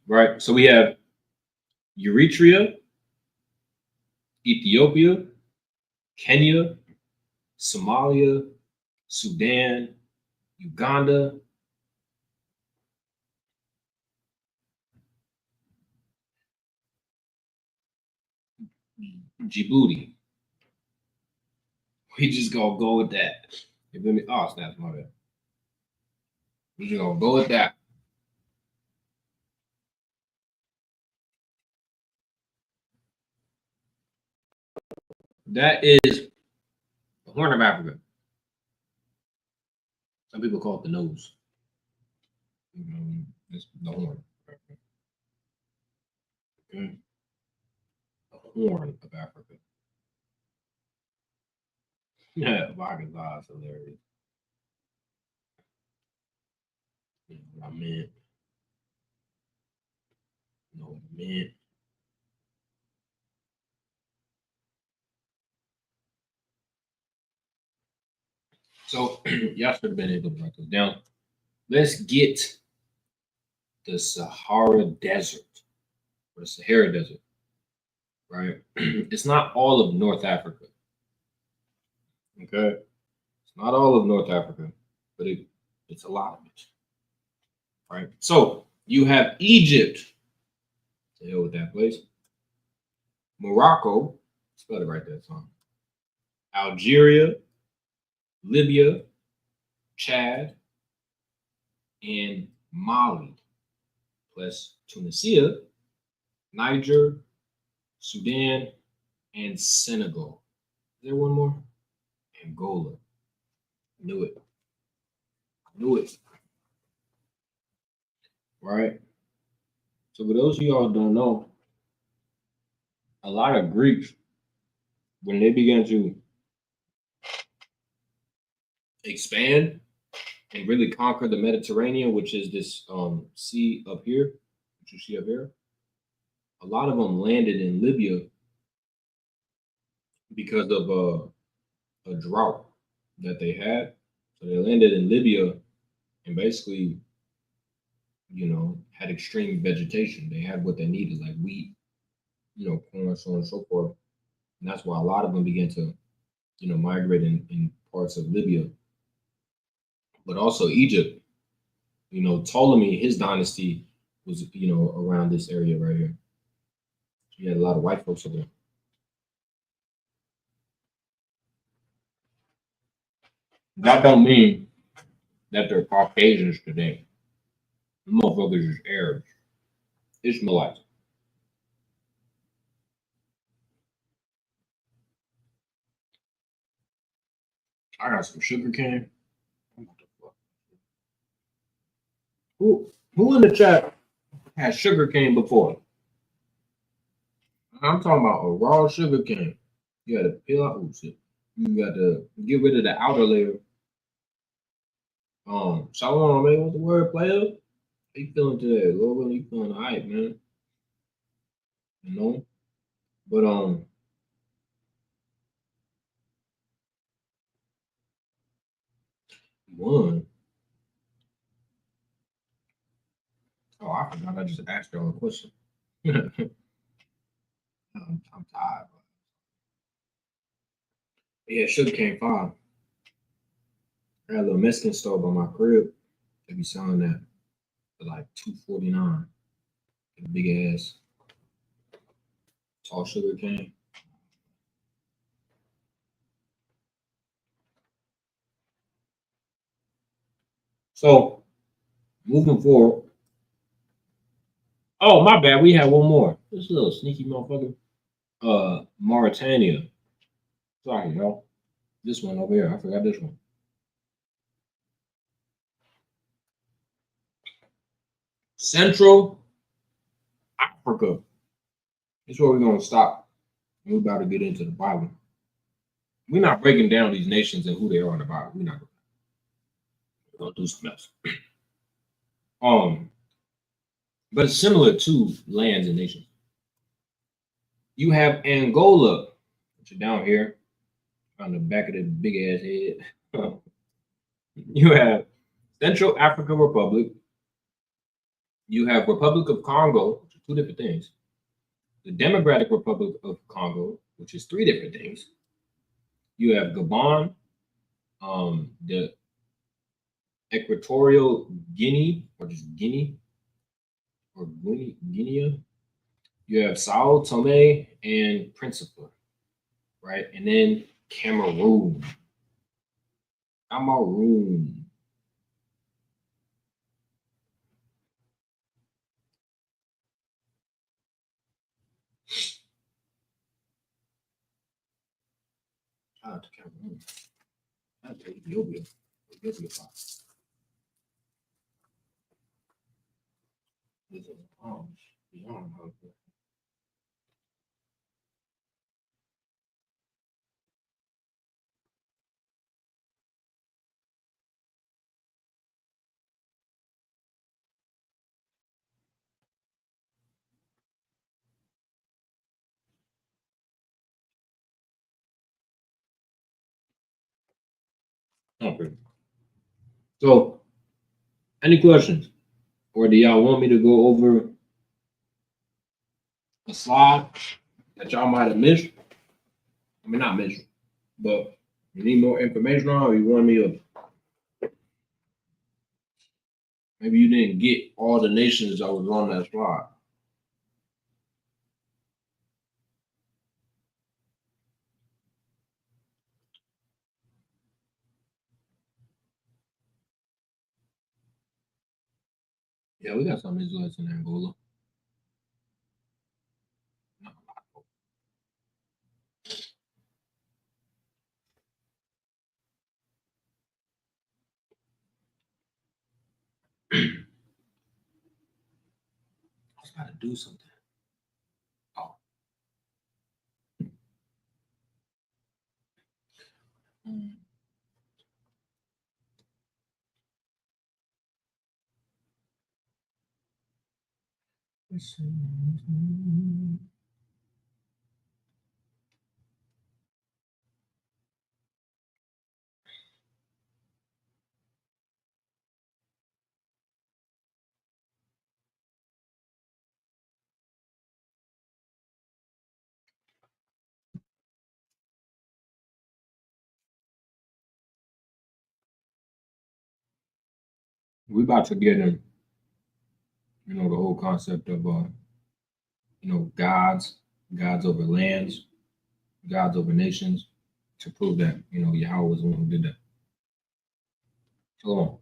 Right, so we have Eritrea, Ethiopia, Kenya, Somalia, Sudan, Uganda, Djibouti. We just gonna go with that. You feel me? Oh, snaps, my bad. We just gonna go with that. That is the Horn of Africa. Some people call it the nose. It's the horn. Okay. The Horn of Africa. Yeah, Arkansas is hilarious. You know what I meant. You know what I meant. So y'all should have been able to write this down. Let's get the Sahara Desert or the Sahara Desert, right? It's not all of North Africa. Okay. It's not all of North Africa, but it's a lot of it. Right. So you have Egypt. To hell with that place. Morocco, spell it right there, son. Algeria, Libya, Chad, and Mali, plus Tunisia, Niger, Sudan, and Senegal. Is there one more? Angola. Knew it. Knew it. Right? So for those of y'all who don't know, a lot of Greeks, when they began to expand and really conquer the Mediterranean, which is this sea up here, which you see up here, a lot of them landed in Libya because of a drought that they had. So they landed in Libya and basically, had extreme vegetation. They had what they needed, like wheat, corn, so on and so forth. And that's why a lot of them began to, migrate in parts of Libya, but also Egypt. Ptolemy, his dynasty was, around this area right here. So you had a lot of white folks over there. That don't mean that they're Caucasians today. The motherfuckers is Arabs, Ishmaelites. I got some sugar cane. Who in the chat had sugar cane before? I'm talking about a raw sugar cane. You got to peel out. Oh shit. You got to get rid of the outer layer. Shalom, man. What's the word, player? How you feeling today? Lord, really feeling alright, man. You know? But one. Oh, I forgot. I just asked y'all a question. I'm tired. Yeah, sugar cane fine. I got a little Mexican store by my crib. They be selling that for like $2.49. Big ass tall sugar cane. So moving forward. Oh, my bad. We have one more. This little sneaky motherfucker. Mauritania. Sorry, y'all. This one over here. I forgot this one. Central Africa. This is where we're gonna stop. We're about to get into the Bible. We're not breaking down these nations and who they are in the Bible. We're not gonna do some else. But it's similar to lands and nations. You have Angola, which is down here on the back of the big ass head. You have Central African Republic. You have Republic of Congo, which are two different things. The Democratic Republic of Congo, which is three different things. You have Gabon, the Equatorial Guinea, or just Guinea, or Guinea. You have Sao Tome and Principe, right? And then Cameroon. Cameroon. Shout out to Cameroon. Shout out to Ethiopia. Ethiopia. Beyond Okay. So, any questions? Or do y'all want me to go over a slide that y'all might have missed? I mean, not missed, but you need more information on, or you want me to, maybe you didn't get all the nations that was on that slide. Yeah, we got some Israelites in Angola. I was got to do something. Oh. We about to get in, the whole concept of, gods over lands, gods over nations, to prove that, Yahweh was the one who did that. Shalom.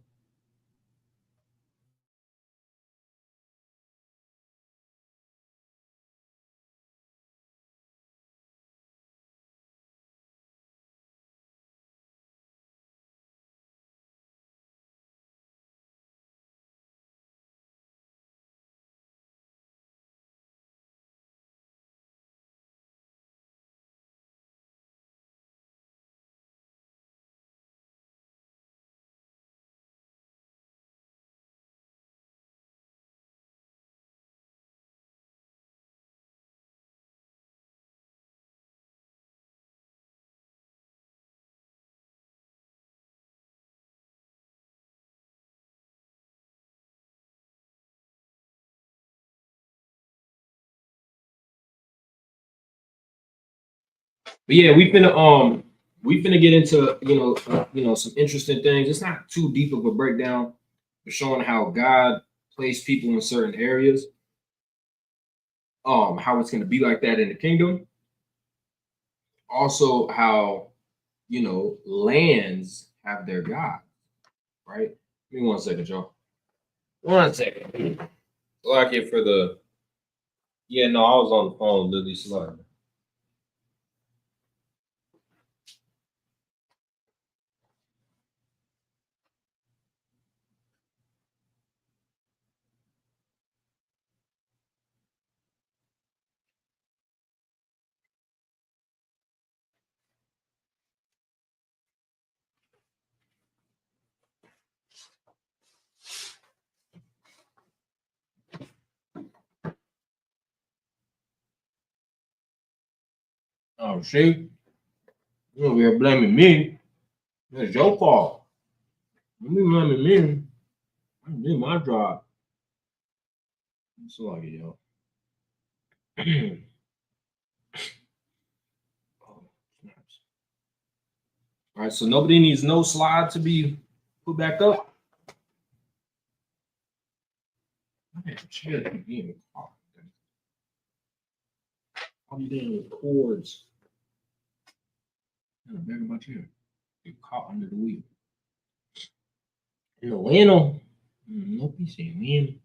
But yeah, we finna get into some interesting things. It's not too deep of a breakdown, but showing how God placed people in certain areas. How it's gonna be like that in the kingdom. Also, how lands have their God, right? Give me 1 second, y'all. 1 second. Like it for the yeah, no, I was on the phone, literally sliding. Oh, see, you over here blaming me. It's your fault. You be blaming me. I did my job. It's like it, yo. Oh, snaps. All right, so nobody needs no slide to be put back up. Man, chill, you being caught. All you doing with cords. In the back of my chair. Get caught under the wheel. No bueno. No piece of win.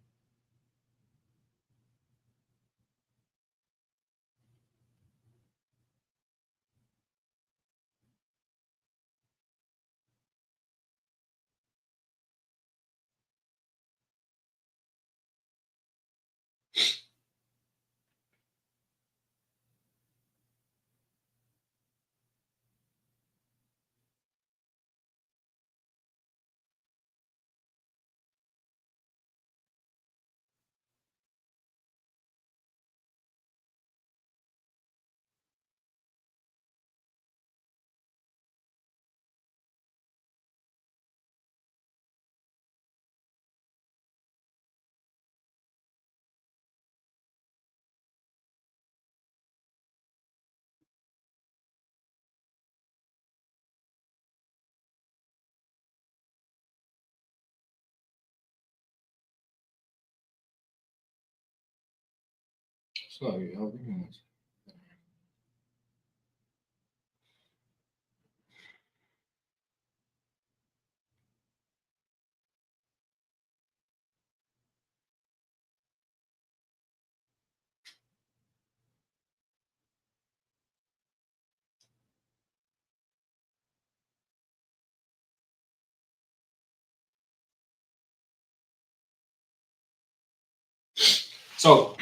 Sorry, I'll be honest. So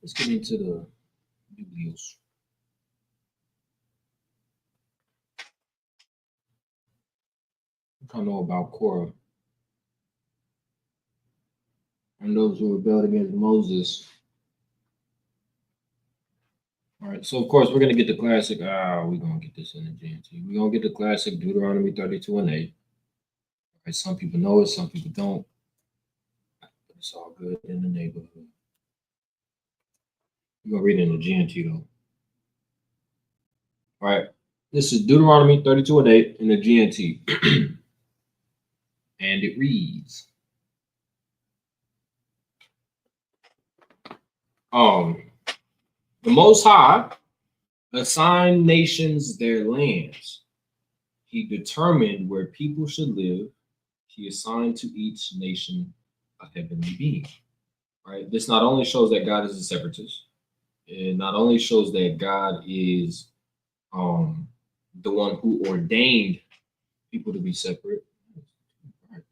let's get into the biblios. I know about Korah and those who rebelled against Moses. All right, so of course we're gonna get the classic. We're gonna get this in the GNT. We're gonna get the classic Deuteronomy 32 and 8. All right, some people know it, some people don't. But it's all good in the neighborhood. We're gonna read it in the GNT though. All right, this is Deuteronomy 32 and 8 in the GNT. And it reads. The Most High assigned nations their lands. He determined where people should live. He assigned to each nation a heavenly being. Right? This not only shows that God is a separatist, it not only shows that God is the one who ordained people to be separate. Right.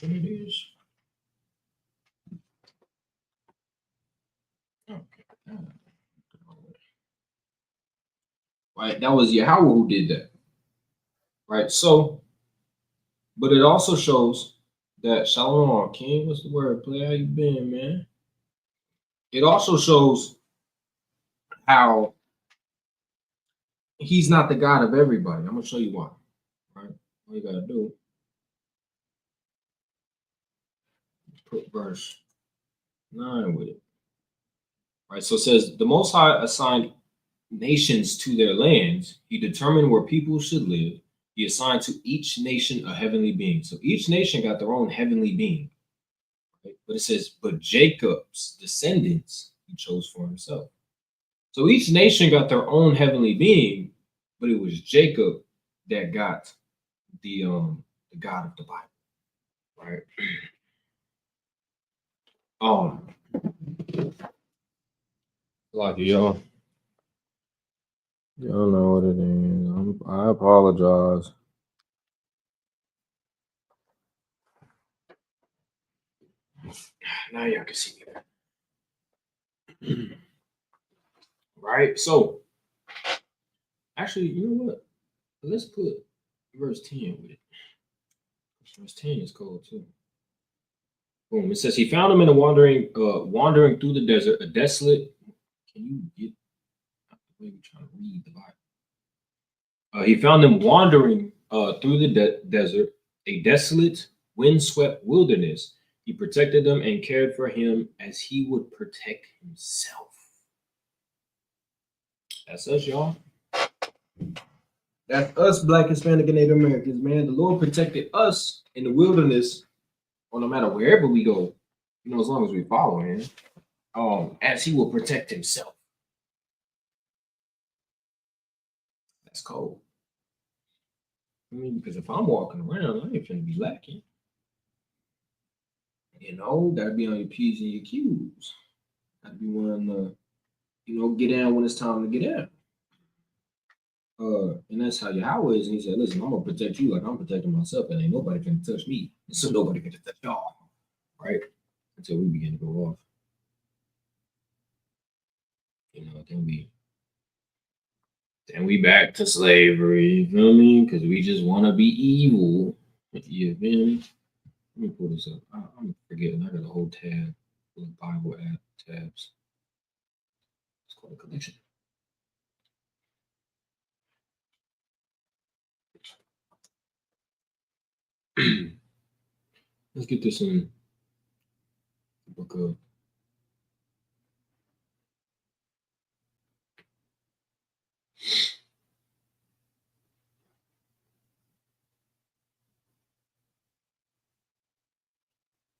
There it is. Okay. Right, that was Yahweh who did that. Right, so, but it also shows that Shalom, King, what's the word? Play, how you been, man? It also shows how he's not the God of everybody. I'm gonna show you why. Right, all you gotta do is put verse 9 with it. Right, so it says the Most High assigned nations to their lands. He determined where people should live. He assigned to each nation a heavenly being. So each nation got their own heavenly being. Right? But it says, but Jacob's descendants he chose for himself. So each nation got their own heavenly being, but it was Jacob that got the God of the Bible. Right? Like y'all. Y'all know what it is. I apologize. Now y'all can see me. Right? So, actually, you know what? Let's put verse 10 with it. Verse 10 is cold too. Boom. It says he found him in a wandering through the desert, a desolate. Can you get out the way we're trying to read the Bible? He found them wandering through the desert, a desolate, windswept wilderness. He protected them and cared for him as he would protect himself. That's us, y'all. That's us, Black, Hispanic, and Native Americans, man. The Lord protected us in the wilderness, or no matter wherever we go, you know, as long as we follow him, as he will protect himself. That's cold. I mean, because if I'm walking around, I ain't finna be lacking. You know, gotta be on your P's and your Q's. Gotta be willing to, you know, get down when it's time to get down. And that's how Yahweh is. And he said, listen, I'm gonna protect you like I'm protecting myself, and ain't nobody can touch me. And so nobody can touch y'all. Right? Until we begin to go off. You know, then we back to slavery, you feel me? Because we just want to be evil. You feel me? Let me pull this up. I'm forgetting. I got a whole tab full of Bible app tabs. It's called a collection. Let's get this in the book of.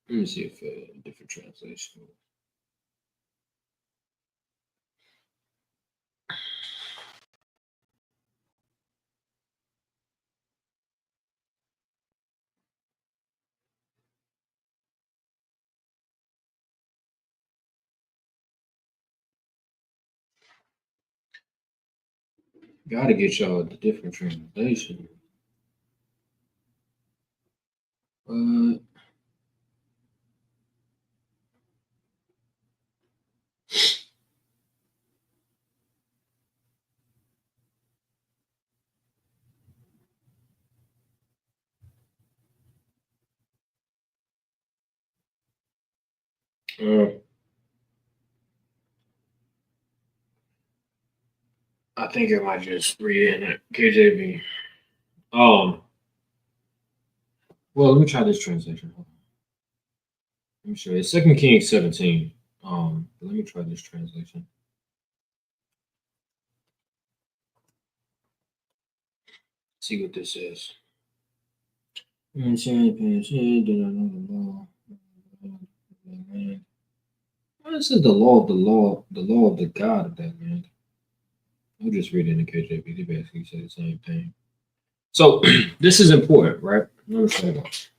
Let me see if a different translation. Gotta get y'all the different translation. I think I might just read it in the KJV. Well, let me try this translation. Hold on. Let me show you. It's 2 Kings 17. Let me try this translation. See what this says. It says the law of the God of that land. I'll just read it in the KJV. They basically say the same thing. So this is important, right? Let me say that.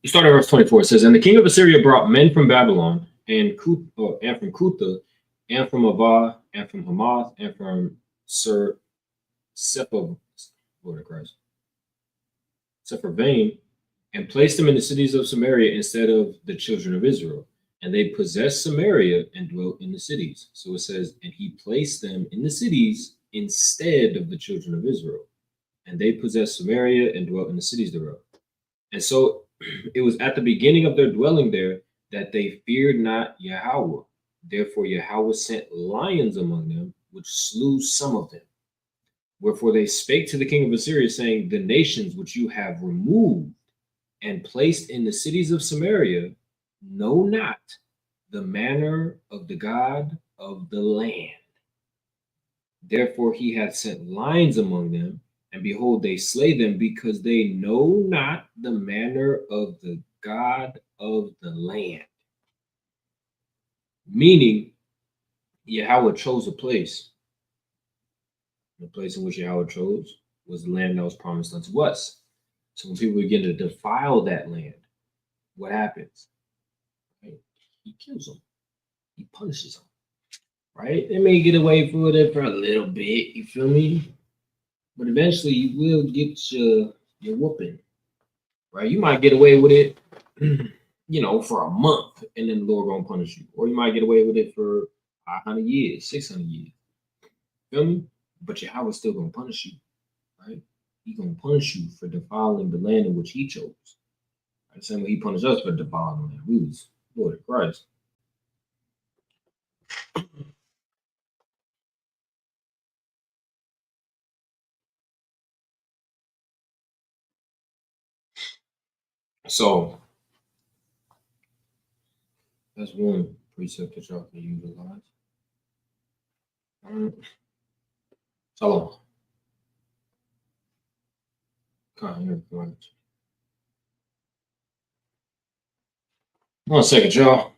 You start at verse 24. It says, "And the king of Assyria brought men from Babylon and from Cutha and from Avah and from Hamath and from Sepharvaim and placed them in the cities of Samaria instead of the children of Israel. And they possessed Samaria and dwelt in the cities." So it says, "And he placed them in the cities instead of the children of Israel. And they possessed Samaria and dwelt in the cities thereof. And so it was at the beginning of their dwelling there that they feared not Yahweh. Therefore Yahweh sent lions among them, which slew some of them. Wherefore they spake to the king of Assyria, saying, The nations which you have removed and placed in the cities of Samaria know not the manner of the God of the land. Therefore he hath sent lions among them, and behold, they slay them, because they know not the manner of the God of the land." Meaning, Yahweh chose a place. The place in which Yahweh chose was the land that was promised unto us. So when people begin to defile that land, what happens? Right? He kills them. He punishes them. Right? They may get away with it for a little bit, you feel me? But eventually you will get your whooping. Right? You might get away with it, for a month, and then the Lord gonna punish you. Or you might get away with it for 500 years, 600 years. Feel me? But Yahweh's still gonna punish you, right? He's gonna punish you for defiling the land in which he chose. Right? The same way he punished us for defiling the land. We was Lord of Christ. So that's one precept that y'all can utilize. Shalom. One second, y'all.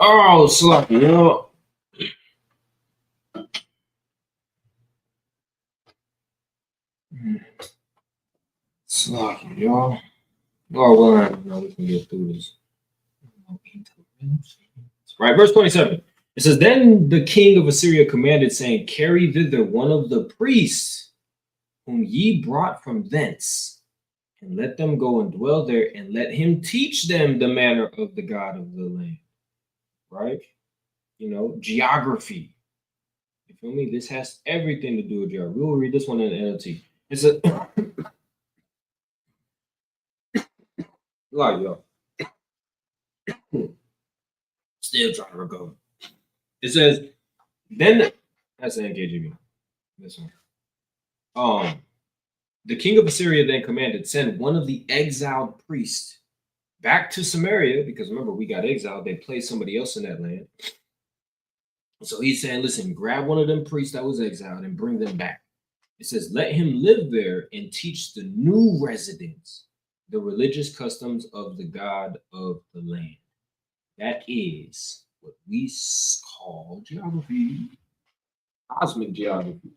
Oh, sloppy, y'all. Sloppy, y'all. Oh, well, we can get through this. Right, verse 27. It says, then the king of Assyria commanded, saying, carry thither one of the priests whom ye brought from thence, and let them go and dwell there, and let him teach them the manner of the God of the land. Right? You know, geography. You feel me? This has everything to do with geography. We will read this one in the NLT. It's a like yo. Still trying to recover. It says, then that's the NKJV. This one. The king of Assyria then commanded, send one of the exiled priests back to Samaria, because remember, we got exiled. They placed somebody else in that land. So he's saying, listen, grab one of them priests that was exiled and bring them back. It says, let him live there and teach the new residents the religious customs of the God of the land. That is what we call geography, cosmic geography.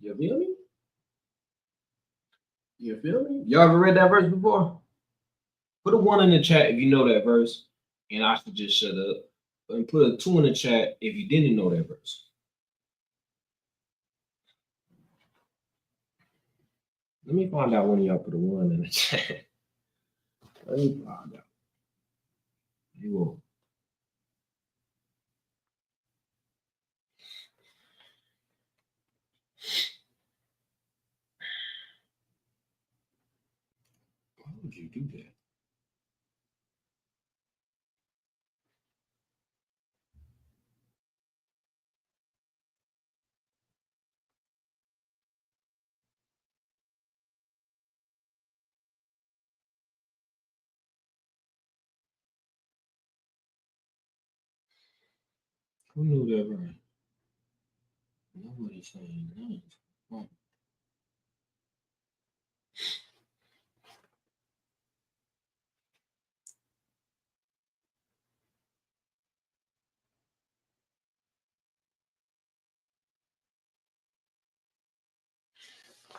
You feel me? You feel me? Y'all ever read that verse before? Put a 1 in the chat if you know that verse, and I should just shut up. And put a 2 in the chat if you didn't know that verse. Let me find out when y'all put a 1 in the chat. Let me find out. You will. Why would you do that? Who knew that right? Nobody's saying that. Oh.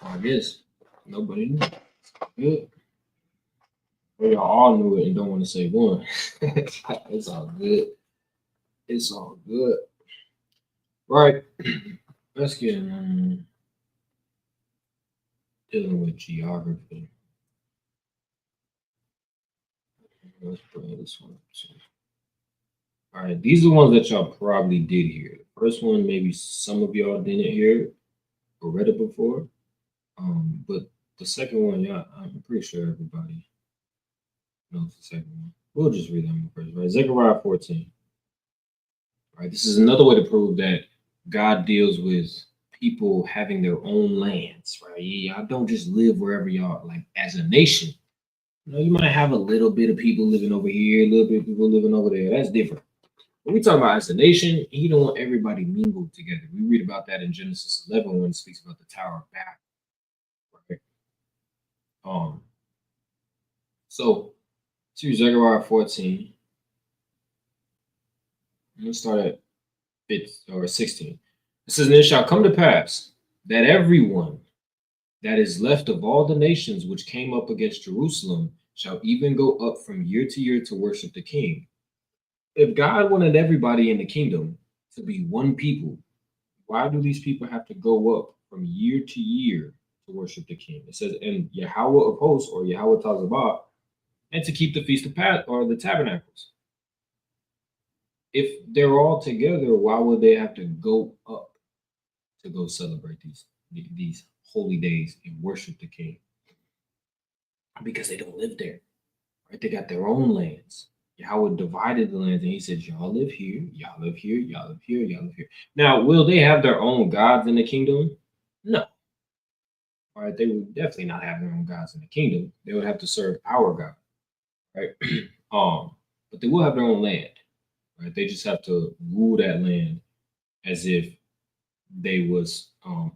I guess nobody knew. Good. Well, y'all all knew it and don't want to say 1. It's all good. It's all good. Right. Let's get dealing with geography. Let's bring this one up too. All right, these are the ones that y'all probably did hear. The first one, maybe some of y'all didn't hear it or read it before. But the second one, yeah, I'm pretty sure everybody knows the second one. We'll just read them first, right? Zechariah 14. Right, this is another way to prove that God deals with people having their own lands, right? Y'all don't just live wherever y'all like as a nation. You know, you might have a little bit of people living over here, a little bit of people living over there. That's different. When we talk about as a nation, he don't want everybody mingled together. We read about that in Genesis 11 when it speaks about the Tower of Babel. Right? So to Zechariah 14, let's start at 15 or 16. It says, and it shall come to pass that everyone that is left of all the nations which came up against Jerusalem shall even go up from year to year to worship the king. If God wanted everybody in the kingdom to be one people, why do these people have to go up from year to year to worship the king? It says, and Yahweh of hosts, or Yahweh Tazabah, and to keep the feast of or the tabernacles. If they're all together, why would they have to go up to go celebrate these holy days and worship the king? Because they don't live there, right? They got their own lands. Yahweh divided the lands, and he said, y'all live here, y'all live here, y'all live here, y'all live here. Now, will they have their own gods in the kingdom? No. All right, they would definitely not have their own gods in the kingdom. They would have to serve our God, right? But they will have their own land, right? They just have to rule that land as if they was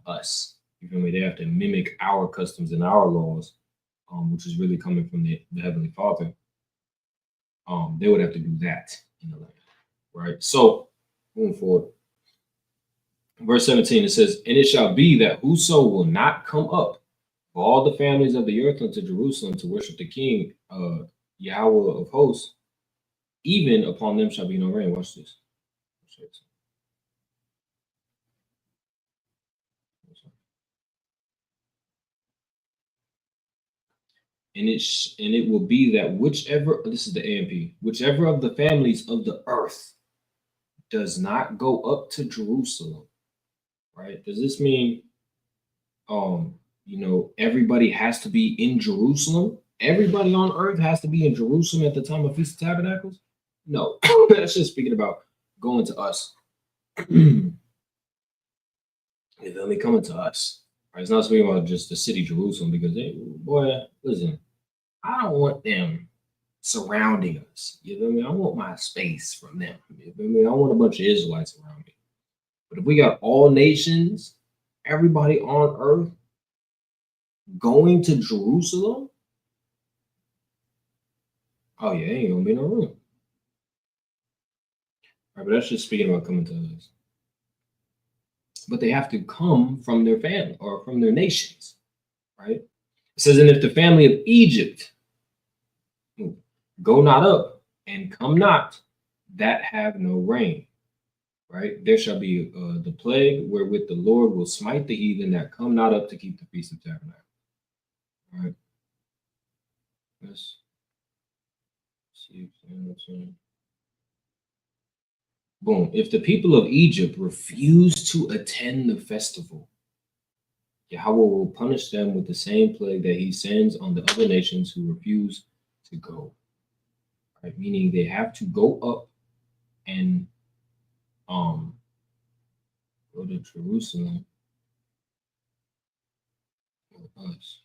us. You feel me? They have to mimic our customs and our laws, which is really coming from the Heavenly Father. They would have to do that in the land, right? So moving forward, verse 17, it says, and it shall be that whoso will not come up for all the families of the earth unto Jerusalem to worship the king, Yahweh of hosts, even upon them shall be no rain. Watch this. And it will be that whichever, this is the AMP, whichever of the families of the earth does not go up to Jerusalem, right? Does this mean everybody has to be in Jerusalem? Everybody on earth has to be in Jerusalem at the time of Feast of Tabernacles? No. That's just speaking about going to us. You feel me? Coming to us. Right? It's not speaking about just the city Jerusalem, because boy, listen, I don't want them surrounding us. You feel me? I want my space from them. You feel me? I want a bunch of Israelites around me. But if we got all nations, everybody on earth going to Jerusalem, oh yeah, ain't gonna be no room. All right, but that's just speaking about coming to us. But they have to come from their family or from their nations, right? It says, and if the family of Egypt go not up and come not, that have no rain, right? There shall be the plague wherewith the Lord will smite the heathen that come not up to keep the Feast of Tabernacles. All right. Let's see. Boom. If the people of Egypt refuse to attend the festival, Yahweh will punish them with the same plague that he sends on the other nations who refuse to go. Right? Meaning they have to go up and go to Jerusalem with us.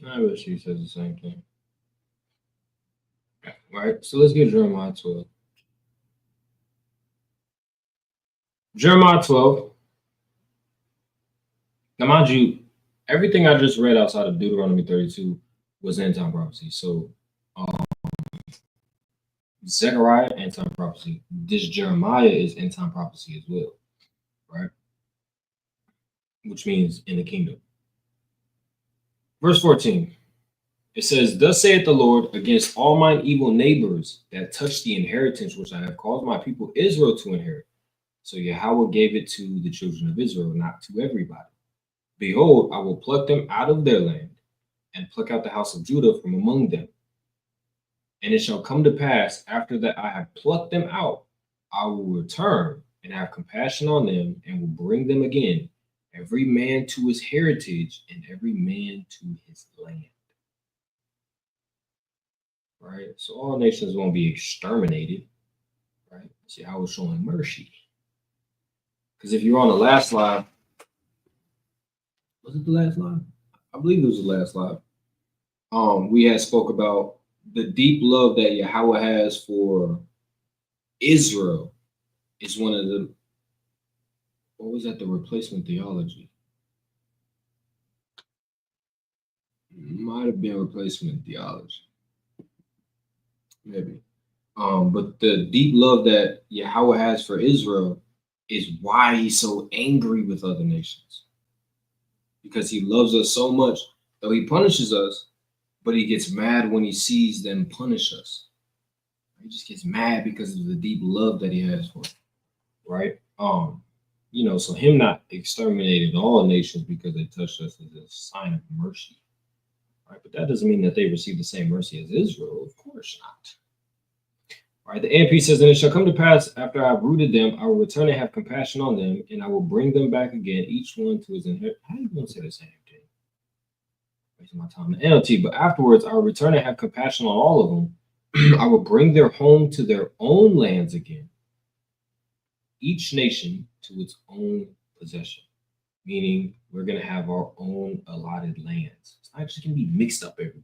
I wish he says the same thing. Right? So let's get Jeremiah 12. Jeremiah 12. Now, mind you, everything I just read outside of Deuteronomy 32 was end-time prophecy. So, Zechariah, end-time prophecy. This Jeremiah is end-time prophecy as well, right? Which means in the kingdom. Verse 14, it says, thus saith the Lord, against all mine evil neighbors that touch the inheritance which I have caused my people Israel to inherit. So Yahweh gave it to the children of Israel, not to everybody. Behold, I will pluck them out of their land, and pluck out the house of Judah from among them. And it shall come to pass, after that I have plucked them out, I will return and have compassion on them, and will bring them again, every man to his heritage, and every man to his land. Right? So all nations won't be exterminated. Right? See, I was showing mercy. Because if you're on the last slide, was it the last slide? I believe it was the last slide. We had spoke about the deep love that Yahweh has for Israel is one of the, what was that, the replacement theology? Might have been replacement theology. Maybe. But the deep love that Yahweh has for Israel is why he's so angry with other nations. Because he loves us so much, though he punishes us, but he gets mad when he sees them punish us. He just gets mad because of the deep love that he has for us, right? So him not exterminating all nations because they touched us is a sign of mercy, right? But that doesn't mean that they receive the same mercy as Israel. Of course not. All right, the AMP says, and it shall come to pass after I have rooted them, I will return and have compassion on them, and I will bring them back again, each one to his inheritance. How are you going to say the same thing? Wasting my time. The NLT, but afterwards I will return and have compassion on all of them. I will bring their home to their own lands again, each nation to its own possession. Meaning we're going to have our own allotted lands. It's not actually going to be mixed up everywhere.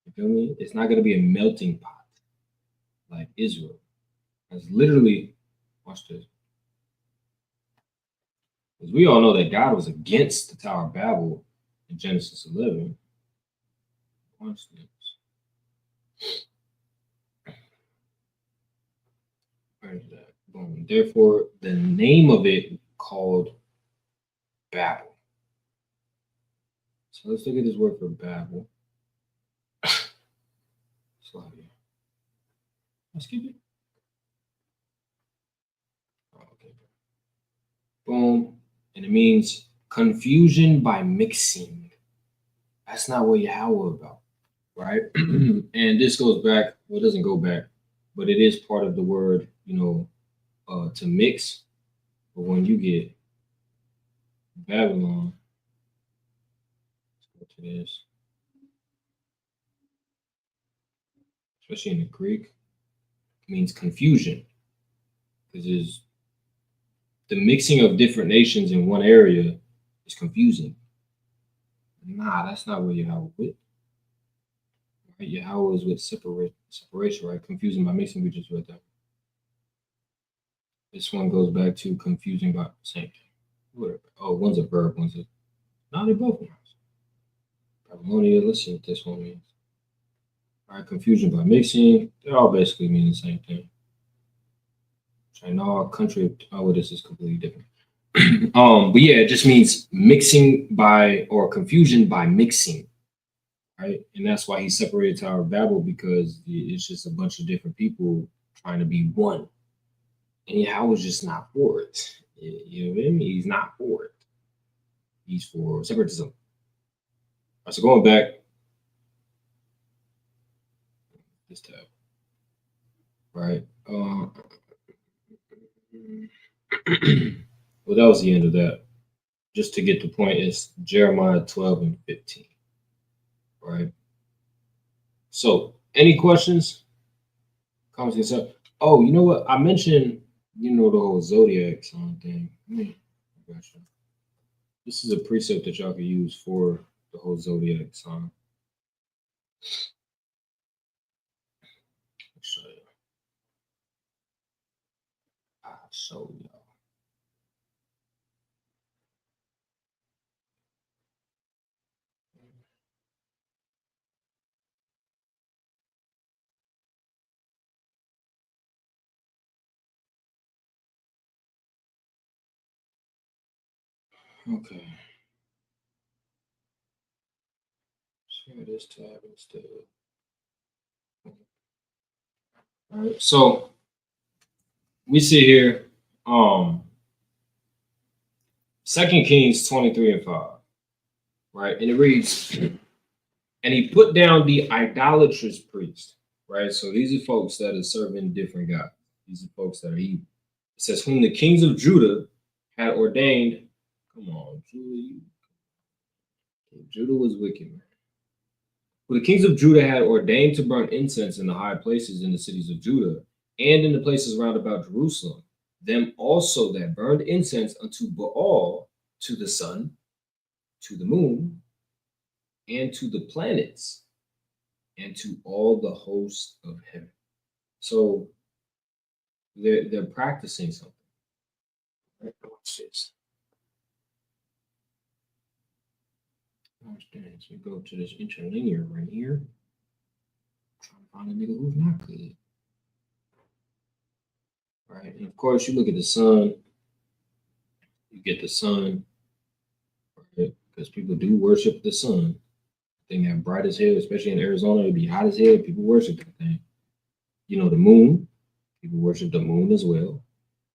You feel me? It's not going to be a melting pot like Israel. It's literally, watch this. Because we all know that God was against the Tower of Babel in Genesis 11. Watch this. Where is that? Boom. Therefore, the name of it called Babel. So let's look at this word for Babel. Slide here. Let's keep it. Boom. And it means confusion by mixing. That's not what Yahweh about, right? And this goes back, well, it doesn't go back, but it is part of the word, to mix. But when you get Babylon, let's go to this, especially in the Greek, it means confusion. Because it's the mixing of different nations in one area is confusing. Nah, that's not what Yahweh with. Right? Yahweh is with separation, right? Confusing by mixing, we just read that. This one goes back to confusing by same thing. Whatever. Oh, one's a verb, one's a. No, they both nouns. Babylonia, let's see what this one means. All right, confusion by mixing. They all basically mean the same thing. China, country, oh, this is completely different. But yeah, it just means mixing by or confusion by mixing, right? And that's why he separated Tower of Babel, because it's just a bunch of different people trying to be one. And Yahweh's just not for it. You know what I mean? He's not for it. He's for separatism. All right, so going back, this tab, right? Well, that was the end of that. Just to get the point, it's Jeremiah 12 and 15, right? So, any questions? Comments, concern? Oh, you know what? I mentioned, the whole zodiac sign thing. Gotcha. This is a precept that y'all can use for the whole zodiac sign. I'll show y'all. Okay. Share this tab instead. All right. So we see here, 2 Kings 23 and 5, right? And it reads, and he put down the idolatrous priest, right? So these are folks that are serving different gods. These are folks that are evil. It says, whom the kings of Judah had ordained. Come on, Judah. Judah was wicked, man. Who the kings of Judah had ordained to burn incense in the high places in the cities of Judah and in the places round about Jerusalem, them also that burned incense unto Baal, to the sun, to the moon, and to the planets, and to all the hosts of heaven. So they're practicing something. Right? Watch this. Understand? So we go to this interlinear right here. Trying to find a nigga who's not good. Right? And of course, you look at the sun, you get the sun, right? Because people do worship the sun. Thing that bright as hell, especially in Arizona, it'd be hot as hell. People worship that thing. The moon, people worship the moon as well.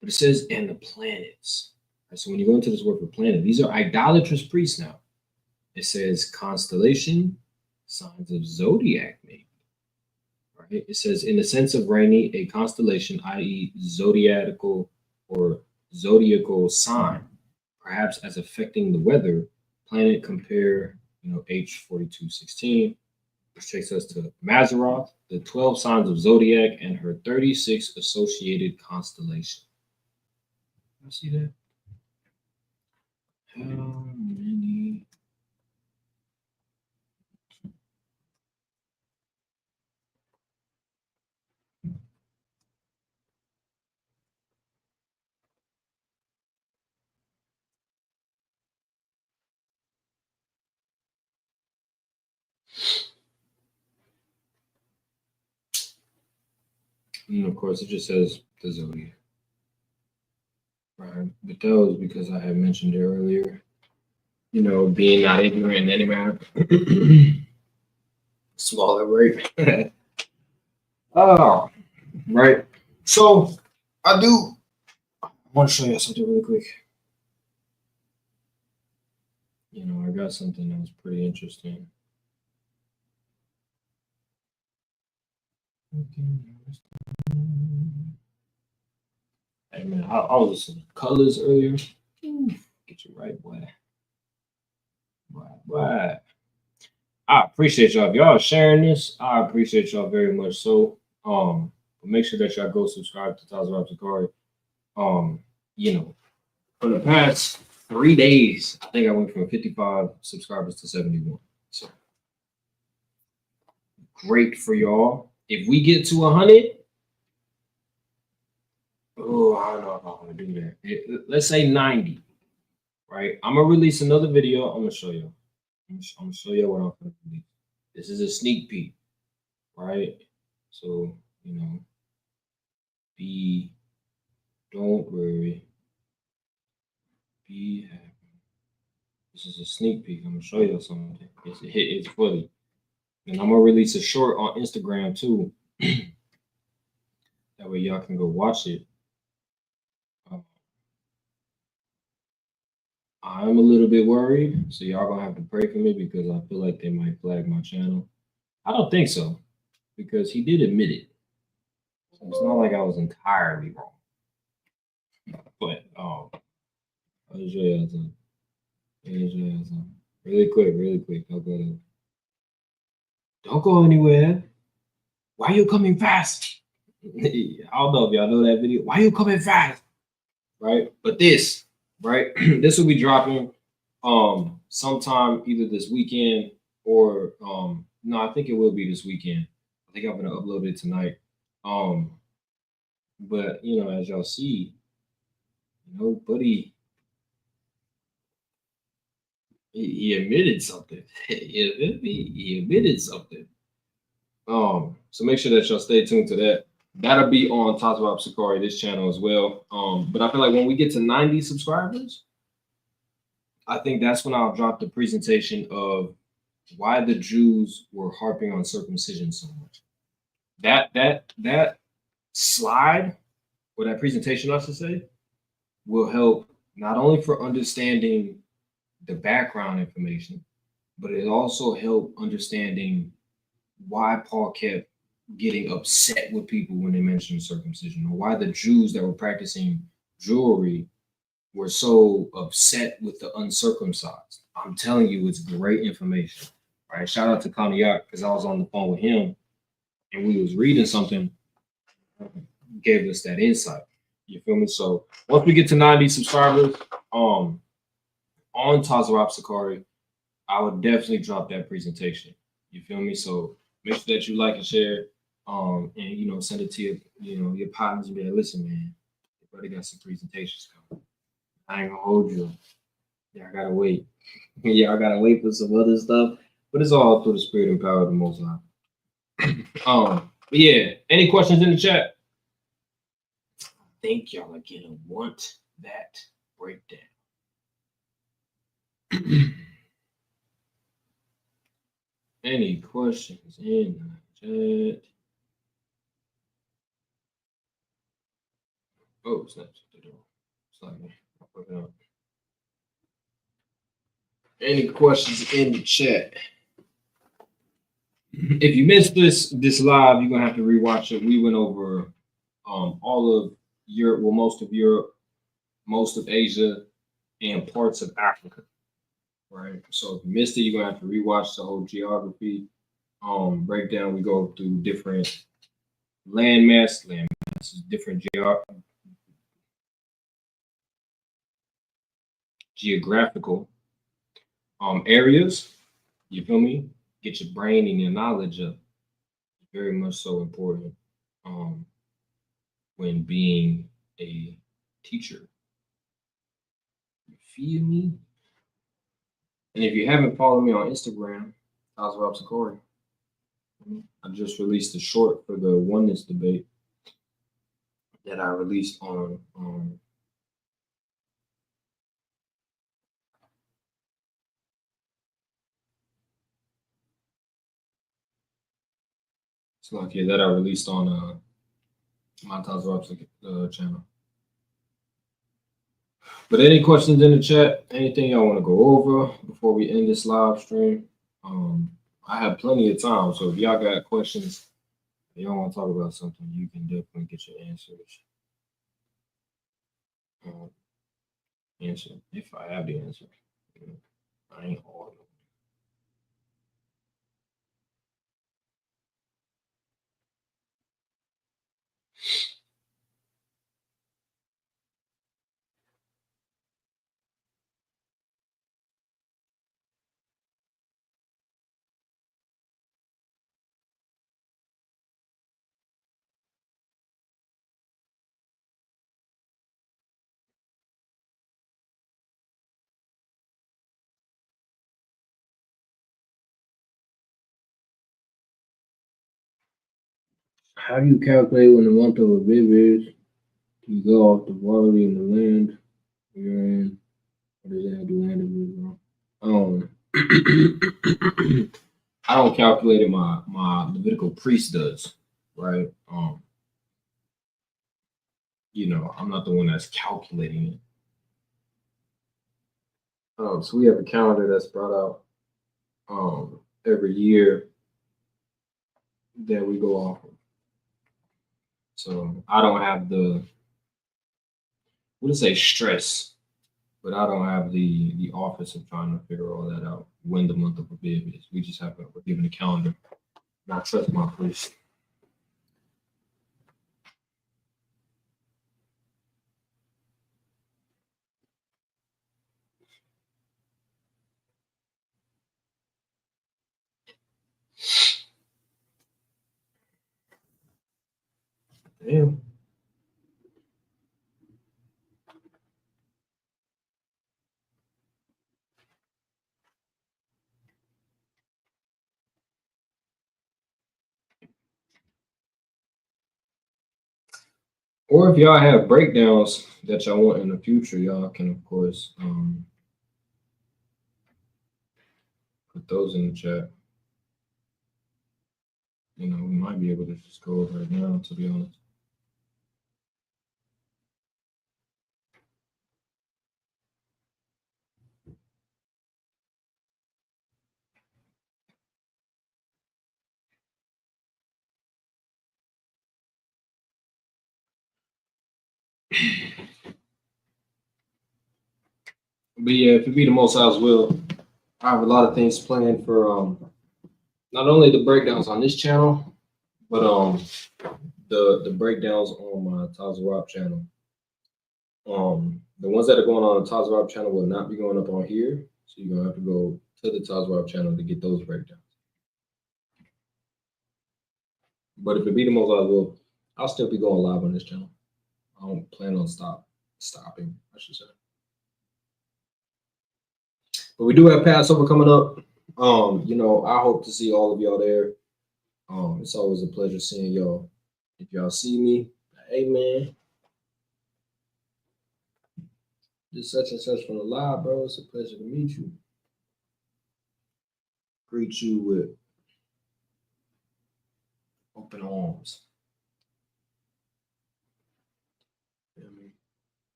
But it says, and the planets. Right? So when you go into this word for planet, these are idolatrous priests now. It says constellation, signs of zodiac, maybe. Right? It says, in the sense of rainy, a constellation, i.e., zodiacal or zodiacal sign, perhaps as affecting the weather. Planet, compare, H4216, which takes us to Mazzaroth, the 12 signs of zodiac, and her 36 associated constellations. You see that? How many? And of course, it just says the zodiac. Right. But that was because I had mentioned it earlier, being not ignorant in any matter. Smaller rate. Oh, right. So I want to show you something really quick. You know, I got something that was pretty interesting. Hey man, I was listening to Colors earlier. Ooh, get you right, boy. Boy. I appreciate y'all. If y'all are sharing this, I appreciate y'all very much. So, but make sure that y'all go subscribe to SICARRI. You know, for the past 3 days, I think I went from 55 subscribers to 71. So great for y'all. If we get to 100, oh, I don't know if I want to do that. Let's say 90, right? I'm gonna release another video. I'm gonna show you. I'm gonna show you what I'm gonna release. This is a sneak peek, right? So you know, don't worry, be happy. This is a sneak peek. I'm gonna show you something. It's funny, and I'm gonna release a short on Instagram too. That way y'all can go watch it. I'm a little bit worried, so y'all gonna have to pray for me because I feel like they might flag my channel. I don't think so, because he did admit it. So it's not like I was entirely wrong. But I'll show y'all something. Really quick. Don't go anywhere. Why you coming fast? I don't know if y'all know that video. Why you coming fast? Right? But this, right? This will be dropping sometime either this weekend or no, I think it will be this weekend. I think I'm gonna upload it tonight. But you know, as y'all see, you know, buddy, he admitted something. He admitted something. So make sure that y'all stay tuned to that. That'll be on SICARRI, this channel as well. But I feel like when we get to 90 subscribers, I think that's when I'll drop the presentation of why the Jews were harping on circumcision so much. That slide, or that presentation, I should say, will help not only for understanding the background information, but it also help understanding why Paul kept getting upset with people when they mentioned circumcision, or why the Jews that were practicing jewelry were so upset with the uncircumcised. I'm telling you, it's great information. Right? Shout out to Kaniak, because I was on the phone with him and we was reading something, gave us that insight. You feel me? So once we get to 90 subscribers, on SICARRI, I would definitely drop that presentation. You feel me? So make sure that you like and share, and you know, send it to your partners and be like, listen, man, your brother got some presentations coming. I ain't gonna hold you. Yeah, I gotta wait. Yeah, I gotta wait for some other stuff, but it's all through the spirit and power of the Most High. But yeah, any questions in the chat? I think y'all are gonna want that breakdown. Any questions in the chat? Oh, snaps at the door. Sorry, I'll put it up. Any questions in the chat? If you missed this live, you're gonna have to rewatch it. We went over all of Europe, well, most of Europe, most of Asia, and parts of Africa. Right. So if you missed it, you're gonna have to rewatch the whole geography breakdown. We go through different landmasses, different geographical areas. You feel me? Get your brain and your knowledge up. Very much so important when being a teacher. You feel me? And if you haven't followed me on Instagram, SICARRI. I just released a short for the oneness debate that I released on that I released on my SICARRI channel. But any questions in the chat? Anything y'all want to go over before we end this live stream? I have plenty of time, so if y'all got questions, if y'all want to talk about something, you can definitely get your answers. Answer if I have the answer. I ain't all. How do you calculate when the month of a bib is? You go off the quality in the land you're in. What does that have to do land of I don't calculate it. My Levitical priest does, right? You know, I'm not the one that's calculating it. So we have a calendar that's brought out every year that we go off of. So I don't have the, what to say, stress, but I don't have the office of trying to figure all that out when the month of Abib is. We just have we're given a calendar. And I trust my priest. Damn. Or if y'all have breakdowns that y'all want in the future, y'all can, of course, put those in the chat. You know, we might be able to just go over it now, to be honest. But yeah, if it be the Most High's will, I have a lot of things planned for not only the breakdowns on this channel, but the breakdowns on my Tazarab channel. The ones that are going on the Tazarab channel will not be going up on here, so you're gonna have to go to the Tazarab channel to get those breakdowns. But if it be the Most High's will, I'll still be going live on this channel. I don't plan on stopping, I should say. But we do have Passover coming up. You know, I hope to see all of y'all there. It's always a pleasure seeing y'all. If y'all see me, hey man, this such and such from the live, bro. It's a pleasure to meet you. Greet you with open arms.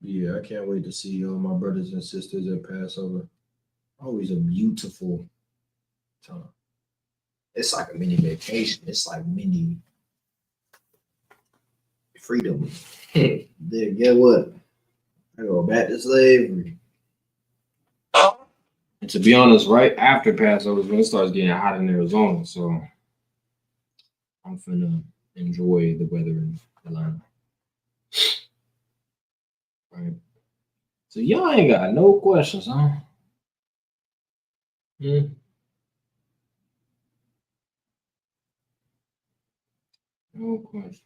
Yeah, I can't wait to see all my brothers and sisters at Passover. Always a beautiful time. It's like a mini vacation. It's like mini freedom. Then get what? I go back to slavery. And to be honest, right after Passover is when it starts getting hot in Arizona. So I'm finna enjoy the weather in Atlanta. Right. So y'all ain't got no questions, huh? No questions.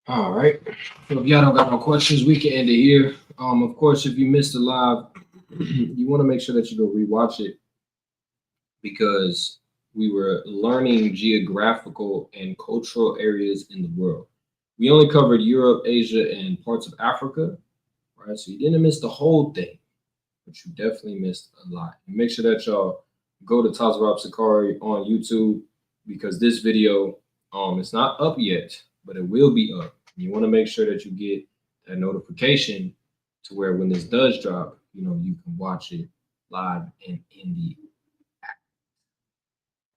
All right. So if y'all don't got no questions, we can end it here. Of course, if you missed the live, you want to make sure that you go rewatch it because we were learning geographical and cultural areas in the world. We only covered Europe, Asia, and parts of Africa, right? So you didn't miss the whole thing, but you definitely missed a lot. And make sure that y'all go to SICARRI on YouTube, because this video, it's not up yet, but it will be up. You want to make sure that you get that notification to where when this does drop, you know, you can watch it live and in the app.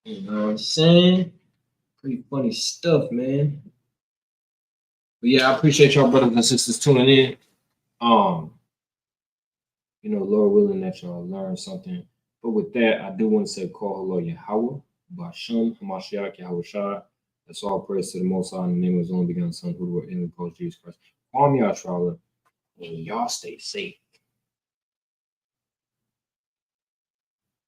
You know what I'm saying? Pretty funny stuff, man. But yeah, I appreciate y'all brothers and sisters tuning in. You know, Lord willing that y'all learn something. But with that, I do want to say, call hello Yahweh, Bashem, Hamashiach, Yahweh Shai. That's all praise to the Most High in the name of His only begotten Son, who were in the post Jesus Christ. Call me out, and y'all stay safe.